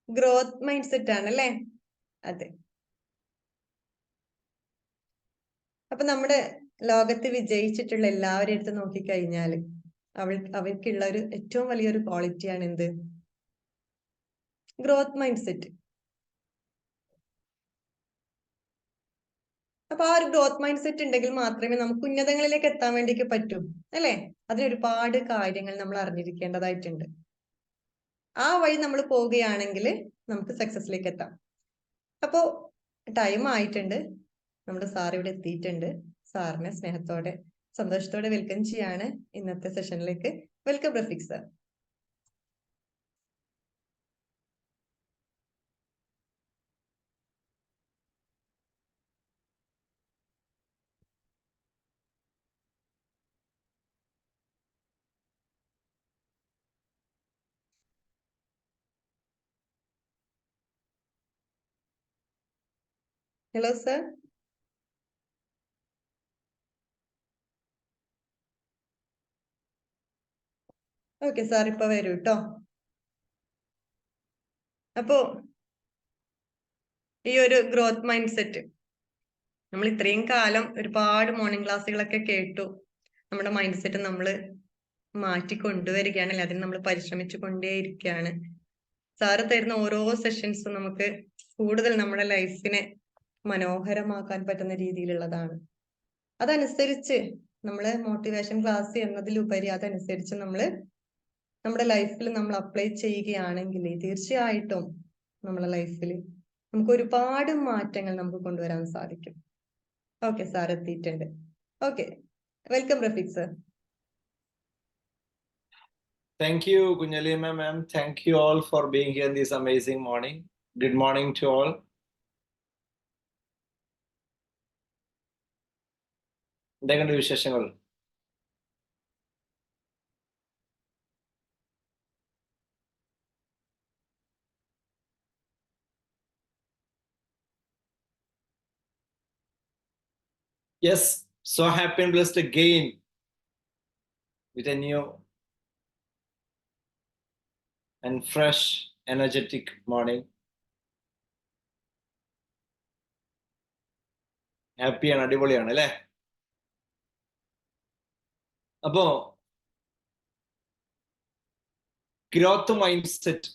Growth mind set ആണ് അല്ലേ? അതെ. അപ്പൊ നമ്മുടെ ലോകത്ത് വിജയിച്ചിട്ടുള്ള എല്ലാവരും എടുത്ത് നോക്കിക്കഴിഞ്ഞാല് അവർക്കുള്ള ഒരു ഏറ്റവും വലിയൊരു ക്വാളിറ്റിയാണ് എന്ത്? Growth mind set. അപ്പൊ ആ ഒരു ഗ്രോത്ത് മൈൻഡ് സെറ്റ് ഉണ്ടെങ്കിൽ മാത്രമേ നമുക്ക് ഉന്നതങ്ങളിലേക്ക് എത്താൻ വേണ്ടിക്ക് പറ്റൂ, അല്ലെ? അതിന് ഒരുപാട് കാര്യങ്ങൾ നമ്മൾ അറിഞ്ഞിരിക്കേണ്ടതായിട്ടുണ്ട്. ആ വഴി നമ്മൾ പോവുകയാണെങ്കിൽ നമുക്ക് സക്സസിലേക്ക് എത്താം. അപ്പോ ടൈം ആയിട്ടുണ്ട്. നമ്മുടെ സാർ ഇവിടെ എത്തിയിട്ടുണ്ട്. സാറിനെ സ്നേഹത്തോടെ സന്തോഷത്തോടെ വെൽക്കം ചെയ്യാണ് ഇന്നത്തെ സെഷനിലേക്ക്. Welcome Rafeeq sir. Hello sir. Okay sir, ഇപ്പൊ വരൂ കേട്ടോ. അപ്പോ ഈ ഒരു ഗ്രോത്ത് മൈൻഡ് സെറ്റ് നമ്മൾ ഇത്രയും കാലം ഒരുപാട് മോർണിംഗ് ക്ലാസ്സുകളൊക്കെ കേട്ടു. നമ്മുടെ മൈൻഡ് സെറ്റ് നമ്മൾ മാറ്റി കൊണ്ടുവരികയാണല്ലേ, അതിന് നമ്മൾ പരിശ്രമിച്ചു കൊണ്ടേയിരിക്കുകയാണ്. സാറ് തരുന്ന ഓരോ സെഷൻസും നമുക്ക് കൂടുതൽ നമ്മുടെ ലൈഫിനെ മനോഹരമാക്കാൻ പറ്റുന്ന രീതിയിലുള്ളതാണ്. അതനുസരിച്ച് നമ്മള് മോട്ടിവേഷൻ ക്ലാസ് എന്നതിലുപരി അതനുസരിച്ച് നമ്മുടെ ലൈഫിൽ നമ്മൾ അപ്ലൈ ചെയ്യുകയാണെങ്കിൽ തീർച്ചയായിട്ടും നമ്മുടെ ലൈഫിൽ നമുക്ക് ഒരുപാട് മാറ്റങ്ങൾ നമുക്ക് കൊണ്ടുവരാൻ സാധിക്കും. ഓക്കെ, സാർ എത്തിയിട്ടുണ്ട്. Okay, welcome Rafeeq sir. Thank you, Kunjalima ma'am. Thank you all for being here this amazing morning. Good morning to all. എന്തൊക്കെയുണ്ട് വിശേഷങ്ങൾ? Yes, so happy and blessed again with a new and fresh, energetic morning. Happy and അടിപൊളിയാണ് അല്ലേ? അപ്പോ growth mind set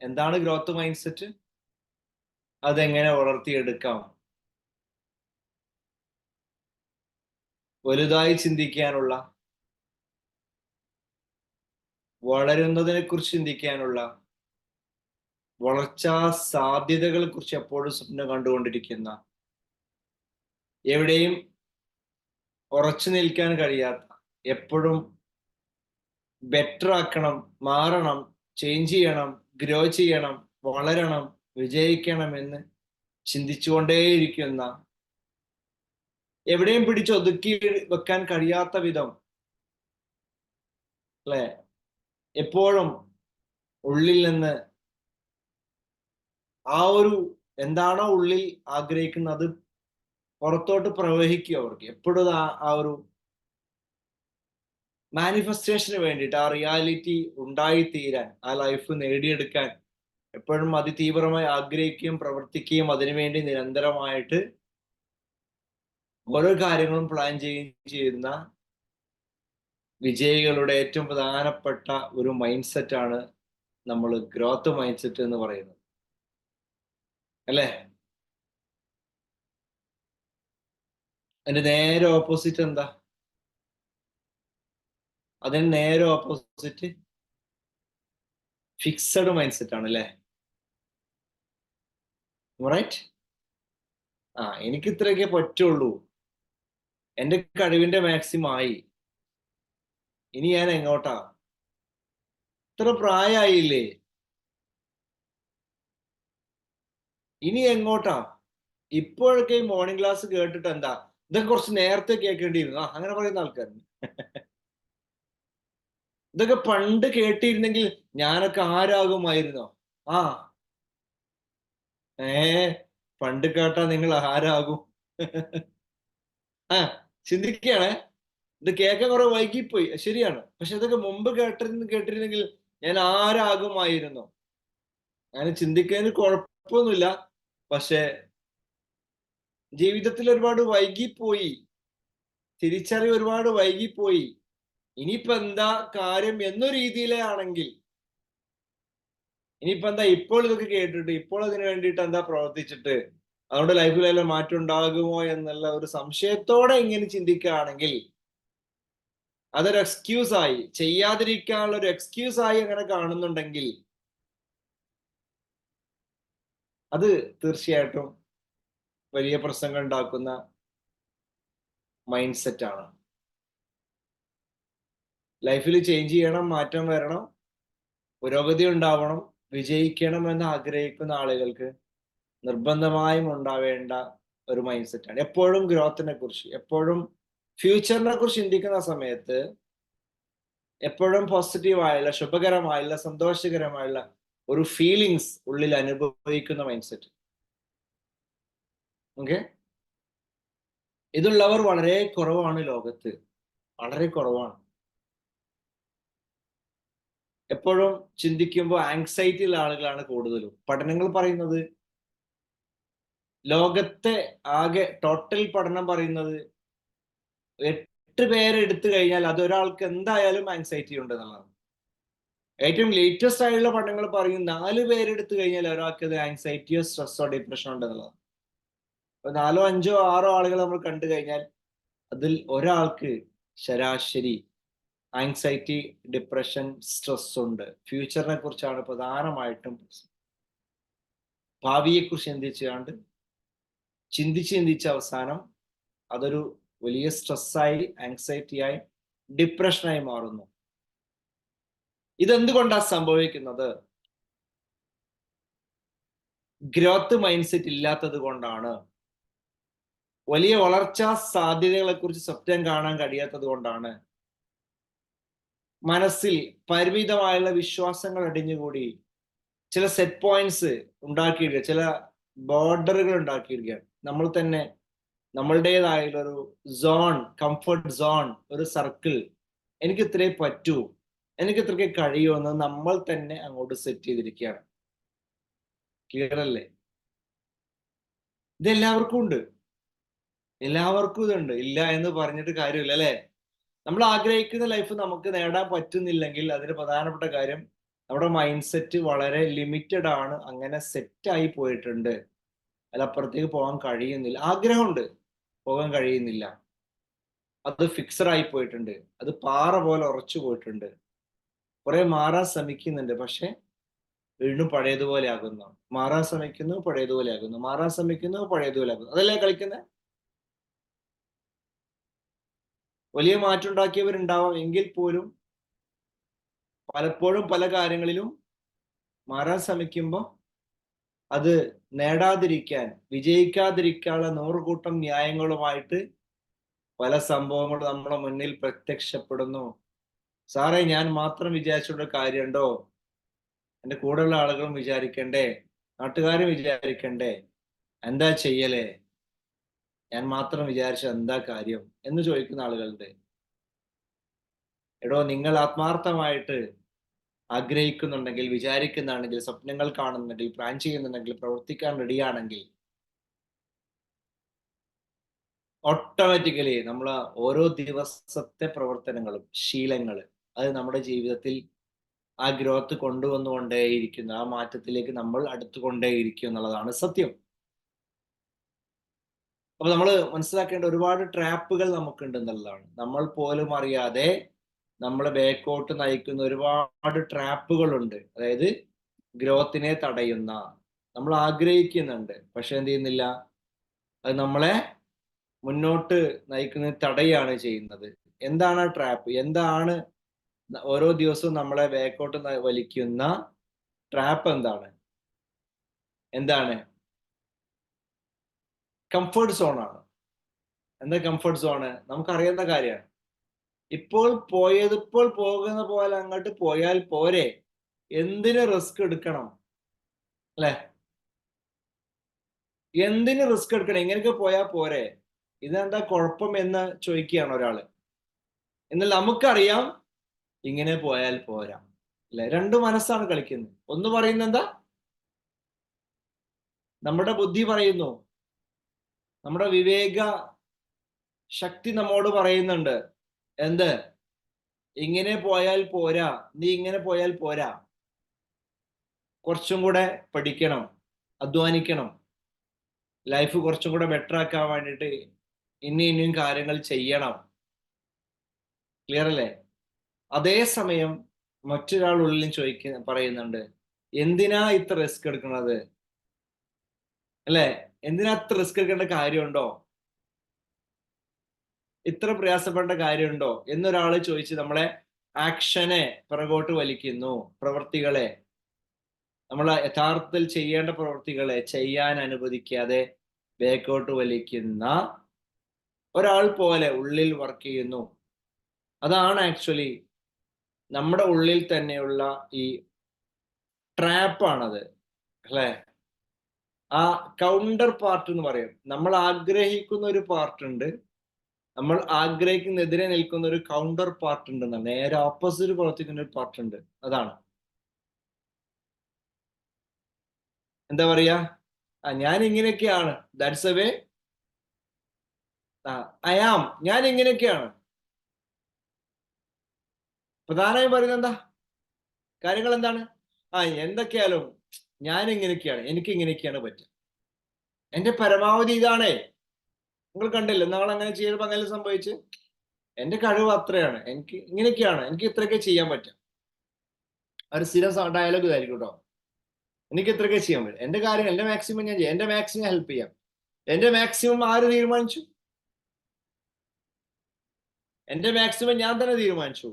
എന്താണ്? Growth mind set അതെങ്ങനെ വളർത്തിയെടുക്കാം? വലുതായി ചിന്തിക്കാനുള്ള, വളരുന്നതിനെ കുറിച്ച് ചിന്തിക്കാനുള്ള, വളർച്ചാ സാധ്യതകളെ കുറിച്ച് എപ്പോഴും സ്വപ്നം കണ്ടുകൊണ്ടിരിക്കുന്ന, എവിടെയും ഉറച്ചു നിൽക്കാൻ കഴിയാത്ത, എപ്പോഴും ബെറ്റർ ആക്കണം, മാറണം, ചേഞ്ച് ചെയ്യണം, ഗ്രോ ചെയ്യണം, വളരണം, വിജയിക്കണം എന്ന് ചിന്തിച്ചുകൊണ്ടേയിരിക്കുന്ന, എവിടെയും പിടിച്ചൊതുക്കി വെക്കാൻ കഴിയാത്ത വിധം അല്ലെ, എപ്പോഴും ഉള്ളിൽ നിന്ന് ആ ഒരു എന്താണോ ഉള്ളിൽ ആഗ്രഹിക്കുന്നത് പുറത്തോട്ട് പ്രവഹിക്കുക. അവർക്ക് എപ്പോഴും ആ ഒരു മാനിഫെസ്റ്റേഷന് വേണ്ടിയിട്ട്, ആ റിയാലിറ്റി ഉണ്ടായിത്തീരാൻ, ആ ലൈഫ് നേടിയെടുക്കാൻ എപ്പോഴും അതിതീവ്രമായി ആഗ്രഹിക്കുകയും പ്രവർത്തിക്കുകയും അതിനുവേണ്ടി നിരന്തരമായിട്ട് ഓരോ കാര്യങ്ങളും പ്ലാൻ ചെയ്യുന്ന വിജയികളുടെ ഏറ്റവും പ്രധാനപ്പെട്ട ഒരു മൈൻഡ് സെറ്റാണ് നമ്മൾ ഗ്രോത്ത് മൈൻഡ് സെറ്റ് എന്ന് പറയുന്നത്, അല്ലേ? അതിന്റെ നേരെ ഓപ്പോസിറ്റ് എന്താ? അതിന് നേരെ ഓപ്പോസിറ്റ് ഫിക്സഡ് മൈൻഡ് സെറ്റ് ആണ്, അല്ലേ? റൈറ്റ്? എനിക്ക് ഇത്രയൊക്കെ പറ്റുള്ളൂ, എന്റെ കഴിവിന്റെ മാക്സിമം ആയി, ഇനി ഞാൻ എങ്ങോട്ടാ, ഇത്ര പ്രായമായില്ലേ, ഇനി എങ്ങോട്ടാ, ഇപ്പോഴൊക്കെ ഈ മോർണിംഗ് ക്ലാസ് കേട്ടിട്ട് എന്താ, ഇതൊക്കെ കുറച്ച് നേരത്തെ കേൾക്കേണ്ടിയിരുന്നു, അങ്ങനെ പറയുന്ന ആൾക്കാരുണ്ട്. ഇതൊക്കെ പണ്ട് കേട്ടിരുന്നെങ്കിൽ ഞാനൊക്കെ ആരാകുമായിരുന്നോ? പണ്ട് കേട്ടാ നിങ്ങൾ ആരാകും? ചിന്തിക്കുകയാണേ, ഇത് കേൾക്കാൻ കുറെ വൈകിപ്പോയി, ശരിയാണ്. പക്ഷെ ഇതൊക്കെ മുമ്പ് കേട്ടിരുന്നെങ്കിൽ ഞാൻ ആരാകുമായിരുന്നു. അങ്ങനെ ചിന്തിക്കുന്നതിന് കുഴപ്പമൊന്നുമില്ല. പക്ഷെ ജീവിതത്തിൽ ഒരുപാട് വൈകിപ്പോയി, തിരിച്ചറിവ് ഒരുപാട് വൈകിപ്പോയി. ഇനിയിപ്പോ എന്താ കാര്യം എന്നൊരു രീതിയിലാണെങ്കിൽ, ഇനിയിപ്പോ എന്താ ഇപ്പോൾ ഇതൊക്കെ കേട്ടിട്ട് ഇപ്പോൾ അതിന് വേണ്ടിയിട്ട് എന്താ പ്രവർത്തിച്ചിട്ട് അതുകൊണ്ട് ലൈഫിൽ വല്ല മാറ്റം ഉണ്ടാകുമോ എന്നുള്ള ഒരു സംശയത്തോടെ ഇങ്ങനെ ചിന്തിക്കുകയാണെങ്കിൽ അതൊരു എക്സ്ക്യൂസ് ആയി, ചെയ്യാതിരിക്കാനുള്ള ഒരു എക്സ്ക്യൂസ് ആയി അങ്ങനെ കാണുന്നുണ്ടെങ്കിൽ അത് തീർച്ചയായിട്ടും വലിയ പ്രശ്നങ്ങൾ ഉണ്ടാക്കുന്ന മൈൻഡ് സെറ്റ് ആണ്. ലൈഫിൽ ചേഞ്ച് ചെയ്യണം, മാറ്റം വരണം, പുരോഗതി ഉണ്ടാവണം, വിജയിക്കണം എന്ന് ആഗ്രഹിക്കുന്ന ആളുകൾക്ക് നിർബന്ധമായും ഉണ്ടാവേണ്ട ഒരു മൈൻഡ് സെറ്റ് ആണ്. എപ്പോഴും ഗ്രോത്തിനെ കുറിച്ച്, എപ്പോഴും ഫ്യൂച്ചറിനെ കുറിച്ച് ചിന്തിക്കുന്ന സമയത്ത് എപ്പോഴും പോസിറ്റീവായുള്ള, ശുഭകരമായുള്ള, സന്തോഷകരമായുള്ള ഒരു ഫീലിങ്സ് ഉള്ളിൽ അനുഭവിക്കുന്ന മൈൻഡ് സെറ്റ്. ഓക്കെ, ഇതുള്ളവർ വളരെ കുറവാണ് ലോകത്ത്, വളരെ കുറവാണ്. എപ്പോഴും ചിന്തിക്കുമ്പോൾ ആങ്സൈറ്റി ഉള്ള ആളുകളാണ് കൂടുതലും. പഠനങ്ങൾ പറയുന്നത്, ലോകത്തെ ആകെ ടോട്ടൽ പഠനം പറയുന്നത് 8 പേരെ എടുത്തു കഴിഞ്ഞാൽ അത് ഒരാൾക്ക് എന്തായാലും ആങ്സൈറ്റി ഉണ്ട് എന്നുള്ളതാണ്. ഏറ്റവും ലേറ്റസ്റ്റ് ആയിട്ടുള്ള പഠനങ്ങൾ പറയും 4 പേരെടുത്തു കഴിഞ്ഞാൽ ഒരാൾക്ക് അത് ആങ്സൈറ്റിയോ സ്ട്രെസ്സോ ഡിപ്രഷനോ ഉണ്ട് എന്നുള്ളതാണ്. 4, 5, 6 ആളുകൾ നമ്മൾ കണ്ടു കഴിഞ്ഞാൽ അതിൽ ഒരാൾക്ക് ശരാശരി ആങ്സൈറ്റി, ഡിപ്രഷൻ, സ്ട്രെസ് ഉണ്ട്. ഫ്യൂച്ചറിനെ കുറിച്ചാണ് പ്രധാനമായിട്ടും. ഭാവിയെ കുറിച്ച് ചിന്തിച്ച് അവസാനം അതൊരു വലിയ സ്ട്രെസ്സായി, ആങ്സൈറ്റിയായി, ഡിപ്രഷനായി മാറുന്നു. ഇതെന്തുകൊണ്ടാണ് സംഭവിക്കുന്നത്? ഗ്രോത്ത് മൈൻഡ് സെറ്റ് ഇല്ലാത്തത് കൊണ്ടാണ്. വലിയ വളർച്ചാ സാധ്യതകളെ കുറിച്ച് സ്വപ്നം കാണാൻ കഴിയാത്തത് കൊണ്ടാണ്. മനസ്സിൽ പരിമിതമായുള്ള വിശ്വാസങ്ങൾ അടിഞ്ഞുകൂടി ചില സെറ്റ് പോയിന്റ്സ് ഉണ്ടാക്കിയിരിക്കുക, ചില ബോർഡറുകൾ ഉണ്ടാക്കിയിരിക്കുകയാണ്. നമ്മൾ തന്നെ നമ്മളുടേതായുള്ള ഒരു സോൺ, കംഫർട്ട് സോൺ, ഒരു സർക്കിൾ, എനിക്ക് ഇത്രേ പറ്റൂ, എനിക്ക് ഇത്രയ്ക്ക് കഴിയൂ എന്ന് നമ്മൾ തന്നെ അങ്ങോട്ട് സെറ്റ് ചെയ്തിരിക്കുകയാണ്. ക്ലിയർ അല്ലേ? ഇത് എല്ലാവർക്കും ഉണ്ട്, എല്ലാവർക്കും ഇതുണ്ട്. ഇല്ല എന്ന് പറഞ്ഞിട്ട് കാര്യമില്ല അല്ലേ? നമ്മൾ ആഗ്രഹിക്കുന്ന ലൈഫ് നമുക്ക് നേടാൻ പറ്റുന്നില്ലെങ്കിൽ അതിന് പ്രധാനപ്പെട്ട കാര്യം നമ്മുടെ മൈൻഡ് സെറ്റ് വളരെ ലിമിറ്റഡ് ആണ്, അങ്ങനെ സെറ്റായി പോയിട്ടുണ്ട്. അതിലപ്പുറത്തേക്ക് പോകാൻ കഴിയുന്നില്ല. ആഗ്രഹമുണ്ട്, പോകാൻ കഴിയുന്നില്ല. അത് ഫിക്സഡ് ആയി പോയിട്ടുണ്ട്, അത് പാറ പോലെ ഉറച്ചു പോയിട്ടുണ്ട്. കുറെ മാറാൻ ശ്രമിക്കുന്നുണ്ട്, പക്ഷെ വീണ്ടും പഴയതുപോലെ ആകുന്നു. മാറാൻ ശ്രമിക്കുന്നു, പഴയതുപോലെ ആകുന്നു. മാറാൻ ശ്രമിക്കുന്നു, പഴയതുപോലെ ആകുന്നു. അതല്ലേ കളിക്കുന്നത്? വലിയ മാറ്റം ഉണ്ടാക്കിയവരുണ്ടാവാം, എങ്കിൽ പോലും പലപ്പോഴും പല കാര്യങ്ങളിലും മാറാൻ ശ്രമിക്കുമ്പോൾ അത് നേടാതിരിക്കാൻ, വിജയിക്കാതിരിക്കാനുള്ള 100 കൂട്ടം ന്യായങ്ങളുമായിട്ട് പല സംഭവങ്ങളും നമ്മുടെ മുന്നിൽ പ്രത്യക്ഷപ്പെടുന്നു. സാറേ, ഞാൻ മാത്രം വിചാരിച്ചുള്ള കാര്യമുണ്ടോ? എൻ്റെ കൂടെയുള്ള ആളുകളും വിചാരിക്കണ്ടേ? നാട്ടുകാരും വിചാരിക്കണ്ടേ? എന്താ ചെയ്യലേ? ഞാൻ മാത്രം വിചാരിച്ച എന്താ കാര്യം എന്ന് ചോദിക്കുന്ന ആളുകളുണ്ട്. എടോ, നിങ്ങൾ ആത്മാർത്ഥമായിട്ട് ആഗ്രഹിക്കുന്നുണ്ടെങ്കിൽ, വിചാരിക്കുന്നുണ്ടെങ്കിൽ, സ്വപ്നങ്ങൾ കാണുന്നുണ്ടെങ്കിൽ, പ്ലാൻ ചെയ്യുന്നുണ്ടെങ്കിൽ, പ്രവർത്തിക്കാൻ റെഡിയാണെങ്കിൽ ഓട്ടോമാറ്റിക്കലി നമ്മൾ ഓരോ ദിവസത്തെ പ്രവർത്തനങ്ങളും, ശീലങ്ങൾ, അത് നമ്മുടെ ജീവിതത്തിൽ ആ ഗ്രോത്ത് കൊണ്ടുവന്നുകൊണ്ടേയിരിക്കുന്നു. ആ മാറ്റത്തിലേക്ക് നമ്മൾ അടുത്തുകൊണ്ടേയിരിക്കും എന്നുള്ളതാണ് സത്യം. അപ്പൊ നമ്മൾ മനസ്സിലാക്കേണ്ട ഒരുപാട് ട്രാപ്പുകൾ നമുക്കുണ്ട് എന്നുള്ളതാണ്. നമ്മൾ പോലും അറിയാതെ നമ്മളെ ബാക്കോട്ട് നയിക്കുന്ന ഒരുപാട് ട്രാപ്പുകളുണ്ട്. അതായത് ഗ്രോത്തിനെ തടയുന്ന, നമ്മൾ ആഗ്രഹിക്കുന്നുണ്ട് പക്ഷെ എന്ത് ചെയ്യുന്നില്ല, അത് നമ്മളെ മുന്നോട്ട് നയിക്കുന്നത് തടയാണ് ചെയ്യുന്നത്. എന്താണ് ആ ട്രാപ്പ്? എന്താണ് ഓരോ ദിവസവും നമ്മളെ ബാക്കോട്ട് വലിക്കുന്ന ട്രാപ്പ്? എന്താണ്? കംഫർട്ട് സോൺ ആണ്. എന്താ കംഫർട്ട് സോണ്? നമുക്കറിയുന്ന കാര്യമാണ്. ഇപ്പോൾ പോകുന്ന പോലെ അങ്ങോട്ട് പോയാൽ പോരെ, എന്തിന് റിസ്ക് എടുക്കണം അല്ലെ? എന്തിന് റിസ്ക് എടുക്കണം? ഇങ്ങനെയൊക്കെ പോയാൽ പോരെ, ഇതെന്താ കുഴപ്പം എന്ന് ചോദിക്കുകയാണ് ഒരാള്. എന്നാൽ നമുക്കറിയാം ഇങ്ങനെ പോയാൽ പോരാ. അല്ലെ? രണ്ട് മനസ്സാണ് കളിക്കുന്നത്. ഒന്ന് പറയുന്നത് എന്താ? നമ്മുടെ ബുദ്ധി പറയുന്നു, നമ്മുടെ വിവേക ശക്തി നമ്മോട് പറയുന്നുണ്ട് എന്ത്? ഇങ്ങനെ പോയാൽ പോരാ, നീ ഇങ്ങനെ പോയാൽ പോരാ, കുറച്ചും കൂടെ പഠിക്കണം, അധ്വാനിക്കണം, ലൈഫ് കുറച്ചും കൂടെ ബെറ്റർ ആക്കാൻ വേണ്ടിയിട്ട് ഇനിയും കാര്യങ്ങൾ ചെയ്യണം. ക്ലിയർ അല്ലേ? അതേസമയം മറ്റൊരാൾ ഉള്ളിൽ പറയുന്നുണ്ട്, എന്തിനാ ഇത്ര റിസ്ക് എടുക്കുന്നത്? അല്ലെ? എന്തിനാ ഇത്ര റിസ്ക് എടുക്കേണ്ട കാര്യമുണ്ടോ? ഇത്ര പ്രയാസപ്പെടേണ്ട കാര്യമുണ്ടോ എന്നൊരാള് ചോദിച്ച് നമ്മളെ ആക്ഷനെ പിറകോട്ട് വലിക്കുന്നു, പ്രവൃത്തികളെ, നമ്മൾ യഥാർത്ഥത്തിൽ ചെയ്യേണ്ട പ്രവൃത്തികളെ ചെയ്യാൻ അനുവദിക്കാതെ ബേക്കോട്ട് വലിക്കുന്ന ഒരാൾ പോലെ ഉള്ളിൽ വർക്ക് ചെയ്യുന്നു. അതാണ് ആക്ച്വലി നമ്മുടെ ഉള്ളിൽ തന്നെയുള്ള ഈ ട്രാപ്പാണത്, അല്ലെ? ആ കൗണ്ടർ പാർട്ട് എന്ന് പറയും. നമ്മൾ ആഗ്രഹിക്കുന്ന ഒരു പാർട്ട് ഉണ്ട്, നമ്മൾ ആഗ്രഹിക്കുന്നതിനെതിരെ നിൽക്കുന്ന ഒരു കൗണ്ടർ പാർട്ട് ഉണ്ടെന്നാണ്, നേരെ ഓപ്പോസിറ്റ് പ്രവർത്തിക്കുന്ന ഒരു പാർട്ട് ഉണ്ട്. അതാണ് എന്താ പറയാ, ഞാൻ ഇങ്ങനെയൊക്കെയാണ്, that's a way, I am, ഞാൻ ഇങ്ങനെയൊക്കെയാണ്. പ്രധാനമായും പറയുന്നത് എന്താ? കാര്യങ്ങൾ എന്താണ്? എന്തൊക്കെയാലും ഞാൻ ഇങ്ങനെയൊക്കെയാണ്, എനിക്ക് ഇങ്ങനെയൊക്കെയാണ് പറ്റുക, എന്റെ പരമാവധി ഇതാണേ. നിങ്ങൾ കണ്ടില്ലേ നാളെ അങ്ങനെ ചെയ്യുമ്പോൾ അങ്ങനെ സംഭവിച്ച്, എന്റെ കഴിവ് അത്രയാണ്, എനിക്ക് ഇങ്ങനെയൊക്കെയാണ്, എനിക്ക് ഇത്രയൊക്കെ ചെയ്യാൻ പറ്റും. ഒരു സ്ഥിരം ഡയലോഗ് ഇതായിരിക്കും കേട്ടോ, എനിക്ക് ഇത്രയൊക്കെ ചെയ്യാൻ പറ്റും, എന്റെ കാര്യം എന്റെ മാക്സിമം ഞാൻ ചെയ്യാം, എന്റെ മാക്സിമം ഹെൽപ്പ് ചെയ്യാം. എന്റെ മാക്സിമം ആര് തീരുമാനിച്ചു? എന്റെ മാക്സിമം ഞാൻ തന്നെ തീരുമാനിച്ചു.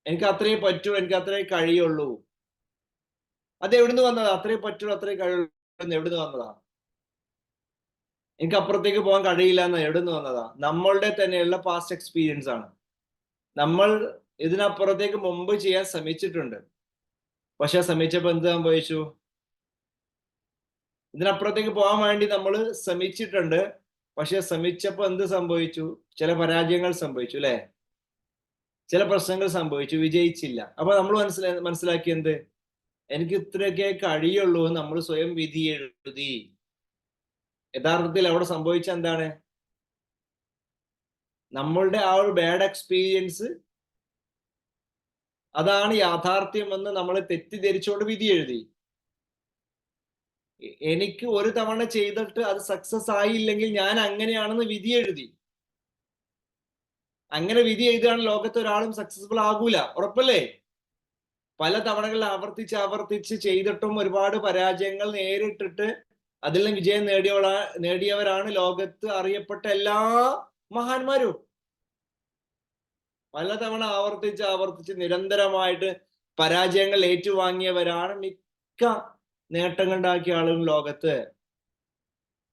എനിക്ക് അത്രേ പറ്റൂ, എനിക്ക് അത്രേ കഴിയുള്ളൂ. അത് എവിടുന്ന് വന്നതാ? അത്രേ പറ്റുള്ളൂ, അത്രേ കഴിയുള്ളൂ എവിടുന്ന് വന്നതാ? എനിക്ക് അപ്പുറത്തേക്ക് പോകാൻ കഴിയില്ല എന്ന് എവിടുന്ന് വന്നതാ? നമ്മളുടെ തന്നെയുള്ള പാസ്റ്റ് എക്സ്പീരിയൻസ് ആണ്. നമ്മൾ ഇതിനപ്പുറത്തേക്ക് മുമ്പ് ചെയ്യാൻ ശ്രമിച്ചിട്ടുണ്ട്, പക്ഷെ ശ്രമിച്ചപ്പോ എന്ത് സംഭവിച്ചു? ഇതിനപ്പുറത്തേക്ക് പോകാൻ വേണ്ടി നമ്മൾ ശ്രമിച്ചിട്ടുണ്ട്, പക്ഷെ ശ്രമിച്ചപ്പോ എന്ത് സംഭവിച്ചു? ചില പരാജയങ്ങൾ സംഭവിച്ചു, അല്ലെ? ചില പ്രശ്നങ്ങൾ സംഭവിച്ചു, വിജയിച്ചില്ല. അപ്പൊ നമ്മൾ മനസ്സിലാക്കി എന്ത്? എനിക്ക് ഇത്രയൊക്കെ കഴിയുള്ളൂ എന്ന് നമ്മൾ സ്വയം വിധി എഴുതി. യഥാർത്ഥത്തിൽ അവിടെ സംഭവിച്ച എന്താണ്? നമ്മളുടെ ആ ഒരു ബാഡ് എക്സ്പീരിയൻസ് അതാണ് യാഥാർത്ഥ്യം എന്ന് നമ്മൾ തെറ്റിദ്ധരിച്ചുകൊണ്ട് വിധി എഴുതി. എനിക്ക് ഒരു തവണ ചെയ്തിട്ട് അത് സക്സസ് ആയില്ലെങ്കിൽ ഞാൻ അങ്ങനെയാണെന്ന് വിധി എഴുതി. അങ്ങനെ വിധി എഴുതുകയാണ് ലോകത്ത് ഒരാളും സക്സസ്ഫുൾ ആകൂല, ഉറപ്പല്ലേ? പല തവണകളിൽ ആവർത്തിച്ച് ചെയ്തിട്ടും ഒരുപാട് പരാജയങ്ങൾ നേരിട്ടിട്ട് അതിൽ നിന്ന് വിജയം നേടിയവരാണ് ലോകത്ത് അറിയപ്പെട്ട എല്ലാ മഹാന്മാരും. പലതവണ ആവർത്തിച്ച് നിരന്തരമായിട്ട് പരാജയങ്ങൾ ഏറ്റുവാങ്ങിയവരാണ് മിക്ക നേട്ടങ്ങൾ ഉണ്ടാക്കിയ ആളുകൾ ലോകത്ത്.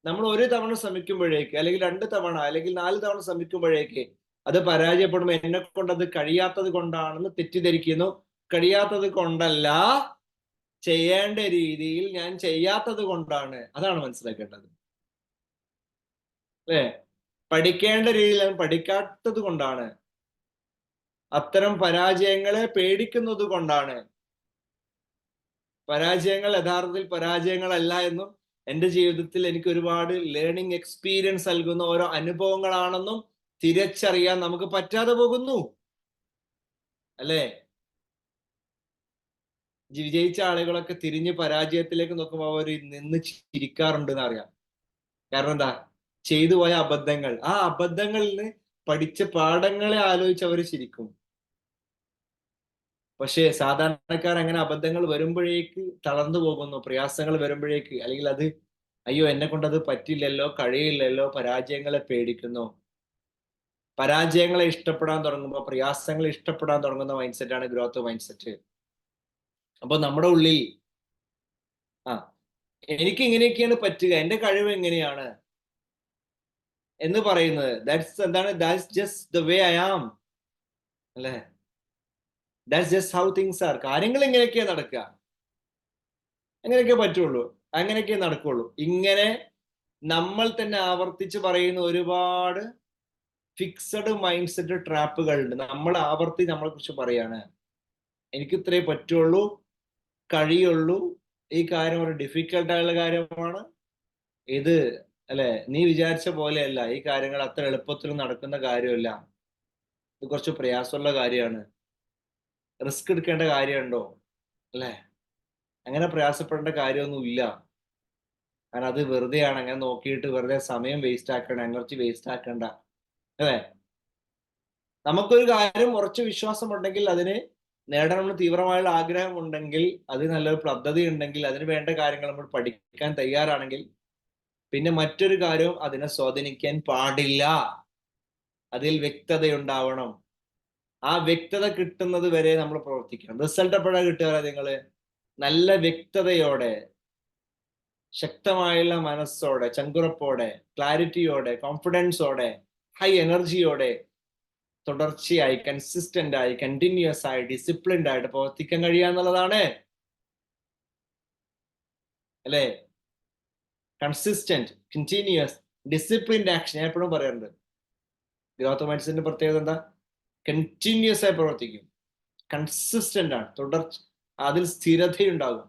നമ്മൾ ഒരു തവണ ശ്രമിക്കുമ്പോഴേക്ക്, അല്ലെങ്കിൽ 2 തവണ, അല്ലെങ്കിൽ 4 തവണ ശ്രമിക്കുമ്പോഴേക്ക് അത് പരാജയപ്പെടുമ്പോൾ എന്നെ കൊണ്ട് അത് കഴിയാത്തത് കൊണ്ടാണെന്ന് തെറ്റിദ്ധരിക്കുന്നു. കഴിയാത്തത് കൊണ്ടല്ല, ചെയ്യേണ്ട രീതിയിൽ ഞാൻ ചെയ്യാത്തത് കൊണ്ടാണ്. അതാണ് മനസ്സിലാക്കേണ്ടത്, അല്ലേ? പഠിക്കേണ്ട രീതിയിൽ ഞാൻ പഠിക്കാത്തത് കൊണ്ടാണ്, അത്തരം പരാജയങ്ങളെ പേടിക്കുന്നത് കൊണ്ടാണ്. പരാജയങ്ങൾ യഥാർത്ഥത്തിൽ പരാജയങ്ങളല്ല എന്നും എൻ്റെ ജീവിതത്തിൽ എനിക്ക് ഒരുപാട് ലേണിംഗ് എക്സ്പീരിയൻസ് നൽകുന്ന ഓരോ അനുഭവങ്ങളാണെന്നും തിരിച്ചറിയാൻ നമുക്ക് പറ്റാതെ പോകുന്നു, അല്ലേ? വിജയിച്ച ആളുകളൊക്കെ തിരിഞ്ഞ് പരാജയത്തിലേക്ക് നോക്കുമ്പോൾ അവർ നിന്ന് ചിരിക്കാറുണ്ട് എന്നറിയാം. കാരണം എന്താ? ചെയ്തു പോയ അബദ്ധങ്ങൾ, ആ അബദ്ധങ്ങളിൽ നിന്ന് പഠിച്ച പാഠങ്ങളെ ആലോചിച്ച് അവർ ചിരിക്കും. പക്ഷേ സാധാരണക്കാർ അങ്ങനെ അബദ്ധങ്ങൾ വരുമ്പോഴേക്ക് തളർന്നു പോകുന്നു, പ്രയാസങ്ങൾ വരുമ്പോഴേക്ക്, അല്ലെങ്കിൽ അത് അയ്യോ എന്നെ കൊണ്ട് അത് പറ്റില്ലല്ലോ, കഴിയില്ലല്ലോ, പരാജയങ്ങളെ പേടിക്കുന്നു. പരാജയങ്ങളെ ഇഷ്ടപ്പെടാൻ തുടങ്ങുമ്പോൾ പ്രയാസങ്ങളെ ഇഷ്ടപ്പെടാൻ തുടങ്ങുന്ന മൈൻഡ് സെറ്റാണ് ഗ്രോത്ത് മൈൻഡ് സെറ്റ്. അപ്പൊ നമ്മുടെ ഉള്ളിൽ എനിക്ക് ഇങ്ങനെയൊക്കെയാണ് പറ്റുക, എന്റെ കഴിവ് എങ്ങനെയാണ് എന്ന് പറയുന്നത്, that's just the way I am, അല്ലേ? That's just how things are. കാര്യങ്ങൾ എങ്ങനെയൊക്കെയാ നടക്കുക, അങ്ങനെയൊക്കെ പറ്റുള്ളൂ, അങ്ങനെയൊക്കെ നടക്കുള്ളൂ. ഇങ്ങനെ നമ്മൾ തന്നെ ആവർത്തിച്ച് പറയുന്ന ഒരുപാട് ഫിക്സഡ് മൈൻഡ് സെറ്റ് ട്രാപ്പുകൾ ഉണ്ട്. നമ്മൾ നമ്മളെ കുറിച്ച് പറയാണ്. എനിക്ക് ഇത്രേ പറ്റുള്ളൂ, കഴിയുള്ളൂ, ഈ കാര്യം ഒരു ഡിഫിക്കൽട്ടായുള്ള കാര്യമാണ്, ഇത് അല്ലെ നീ വിചാരിച്ച പോലെയല്ല, ഈ കാര്യങ്ങൾ അത്ര എളുപ്പത്തിൽ നടക്കുന്ന കാര്യമല്ല, ഇത് കുറച്ച് പ്രയാസമുള്ള കാര്യമാണ്, റിസ്ക് എടുക്കേണ്ട കാര്യമുണ്ടോ അല്ലെ? അങ്ങനെ പ്രയാസപ്പെടേണ്ട കാര്യമൊന്നുമില്ല. കാരണം അത് വെറുതെയാണ്. അങ്ങനെ നോക്കിയിട്ട് വെറുതെ സമയം വേസ്റ്റ് ആക്കണ്ട, എനർജി വേസ്റ്റ് ആക്കണ്ട അല്ലേ? നമുക്കൊരു കാര്യം ഉറച്ച വിശ്വാസമുണ്ടെങ്കിൽ, അതിന് നേടണമെന്ന് തീവ്രമായുള്ള ആഗ്രഹം ഉണ്ടെങ്കിൽ, അതിന് നല്ലൊരു പദ്ധതി ഉണ്ടെങ്കിൽ, അതിന് വേണ്ട കാര്യങ്ങൾ നമ്മൾ പഠിക്കാൻ തയ്യാറാണെങ്കിൽ, പിന്നെ മറ്റൊരു കാര്യവും അതിനെ സ്വാധീനിക്കാൻ പാടില്ല. അതിൽ വ്യക്തതയുണ്ടാവണം. ആ വ്യക്തത കിട്ടുന്നത് വരെ നമ്മൾ പ്രവർത്തിക്കണം. റിസൾട്ട് എപ്പോഴാണ് കിട്ടുക? നിങ്ങള് നല്ല വ്യക്തതയോടെ, ശക്തമായുള്ള മനസ്സോടെ, ചങ്കുറപ്പോടെ, ക്ലാരിറ്റിയോടെ, കോൺഫിഡൻസോടെ, ഹൈ എനർജിയോടെ, തുടർച്ചയായി, കൺസിസ്റ്റന്റ് ആയി, കണ്ടിന്യൂസ് ആയി, ഡിസിപ്ലിൻഡ് ആയിട്ട് പ്രവർത്തിക്കാൻ കഴിയുക എന്നുള്ളതാണ്. അല്ലേ? Consistent, continuous, disciplined action. ഞാൻ എപ്പോഴും പറയാറുണ്ട്, ഗ്രോത്ത് മൈൻഡ്സെറ്റിന്റെ പ്രത്യേകത എന്താ? കണ്ടിന്യൂസ് ആയി പ്രവർത്തിക്കും, കൺസിസ്റ്റന്റ് ആണ്, തുടർച്ച, അതിൽ സ്ഥിരതയുണ്ടാകും,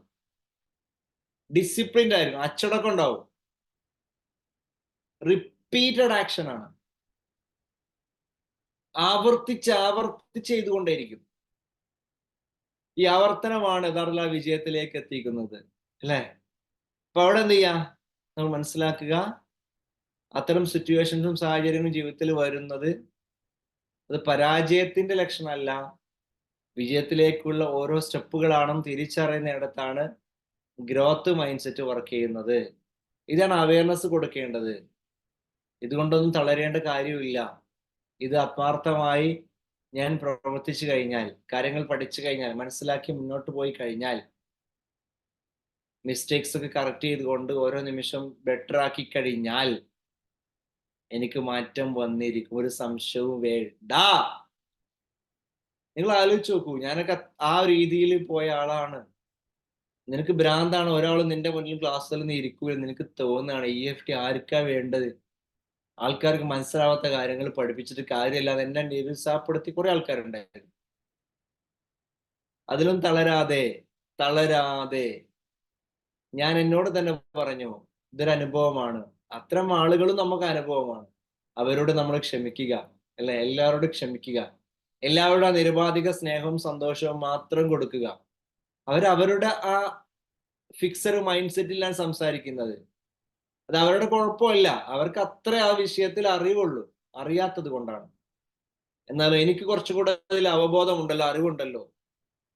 ഡിസിപ്ലിൻഡ് ആയിരിക്കും, അച്ചടക്കം ഉണ്ടാവും, റിപ്പീറ്റഡ് ആക്ഷൻ ആണ്, ആവർത്തിച്ച് ചെയ്തുകൊണ്ടേയിരിക്കും. ഈ ആവർത്തനമാണ് യഥാർത്ഥ വിജയത്തിലേക്ക് എത്തിക്കുന്നത് അല്ലേ? അപ്പൊ അവിടെ എന്ത് ചെയ്യാ? നമ്മൾ മനസ്സിലാക്കുക, അത്തരം സിറ്റുവേഷൻസും സാഹചര്യങ്ങളും ജീവിതത്തിൽ വരുന്നത് അത് പരാജയത്തിന്റെ ലക്ഷണമല്ല, വിജയത്തിലേക്കുള്ള ഓരോ സ്റ്റെപ്പുകളാണെന്ന് തിരിച്ചറിയുന്നിടത്താണ് ഗ്രോത്ത് മൈൻഡ് സെറ്റ് വർക്ക് ചെയ്യുന്നത്. ഇതാണ് അവയർനെസ് കൊടുക്കേണ്ടത്. ഇതുകൊണ്ടൊന്നും തളരേണ്ട കാര്യമില്ല. ഇത് ആത്മാർത്ഥമായി ഞാൻ പ്രവർത്തിച്ചു കഴിഞ്ഞാൽ, കാര്യങ്ങൾ പഠിച്ചു കഴിഞ്ഞാൽ, മനസ്സിലാക്കി മുന്നോട്ട് പോയി കഴിഞ്ഞാൽ, മിസ്റ്റേക്സ് ഒക്കെ കറക്റ്റ് ചെയ്തുകൊണ്ട് ഓരോ നിമിഷം ബെറ്റർ ആക്കി കഴിഞ്ഞാൽ എനിക്ക് മാറ്റം വന്നിരിക്കും, ഒരു സംശയവും വേണ്ട. നിങ്ങൾ ആലോചിച്ച് നോക്കൂ, ഞാനൊക്കെ ആ രീതിയിൽ പോയ ആളാണ്. നിനക്ക് ഭ്രാന്താണ്, ഒരാൾ നിന്റെ മുന്നിൽ ക്ലാസ്സിൽ നിന്ന് ഇരിക്കൂല, നിനക്ക് തോന്നുകയാണ് EFT ആർക്കാ വേണ്ടത്, ആൾക്കാർക്ക് മനസ്സിലാവാത്ത കാര്യങ്ങൾ പഠിപ്പിച്ചിട്ട് കാര്യമില്ല, എന്നെ നിരുത്സാഹപ്പെടുത്തി കുറെ ആൾക്കാരുണ്ടായിരുന്നു. അതിലും തളരാതെ ഞാൻ എന്നോട് തന്നെ പറഞ്ഞു, ഇതൊരു അനുഭവമാണ്. അത്തരം ആളുകളും നമുക്ക് അനുഭവമാണ്. അവരോട് നമ്മൾ ക്ഷമിക്കുക അല്ലെ? എല്ലാവരോടും ക്ഷമിക്കുക, എല്ലാവരുടെ നിരുപാധിക സ്നേഹവും സന്തോഷവും മാത്രം കൊടുക്കുക. അവരവരുടെ ആ ഫിക്സഡ് മൈൻഡ് സെറ്റിലാണ് സംസാരിക്കുന്നത്. അത് അവരുടെ കുഴപ്പമല്ല, അവർക്ക് അത്ര ആ വിഷയത്തിൽ അറിവുള്ളൂ, അറിയാത്തത് കൊണ്ടാണ്. എന്നാൽ എനിക്ക് കുറച്ചുകൂടെ അതിൽ അവബോധമുണ്ടല്ലോ, അറിവുണ്ടല്ലോ.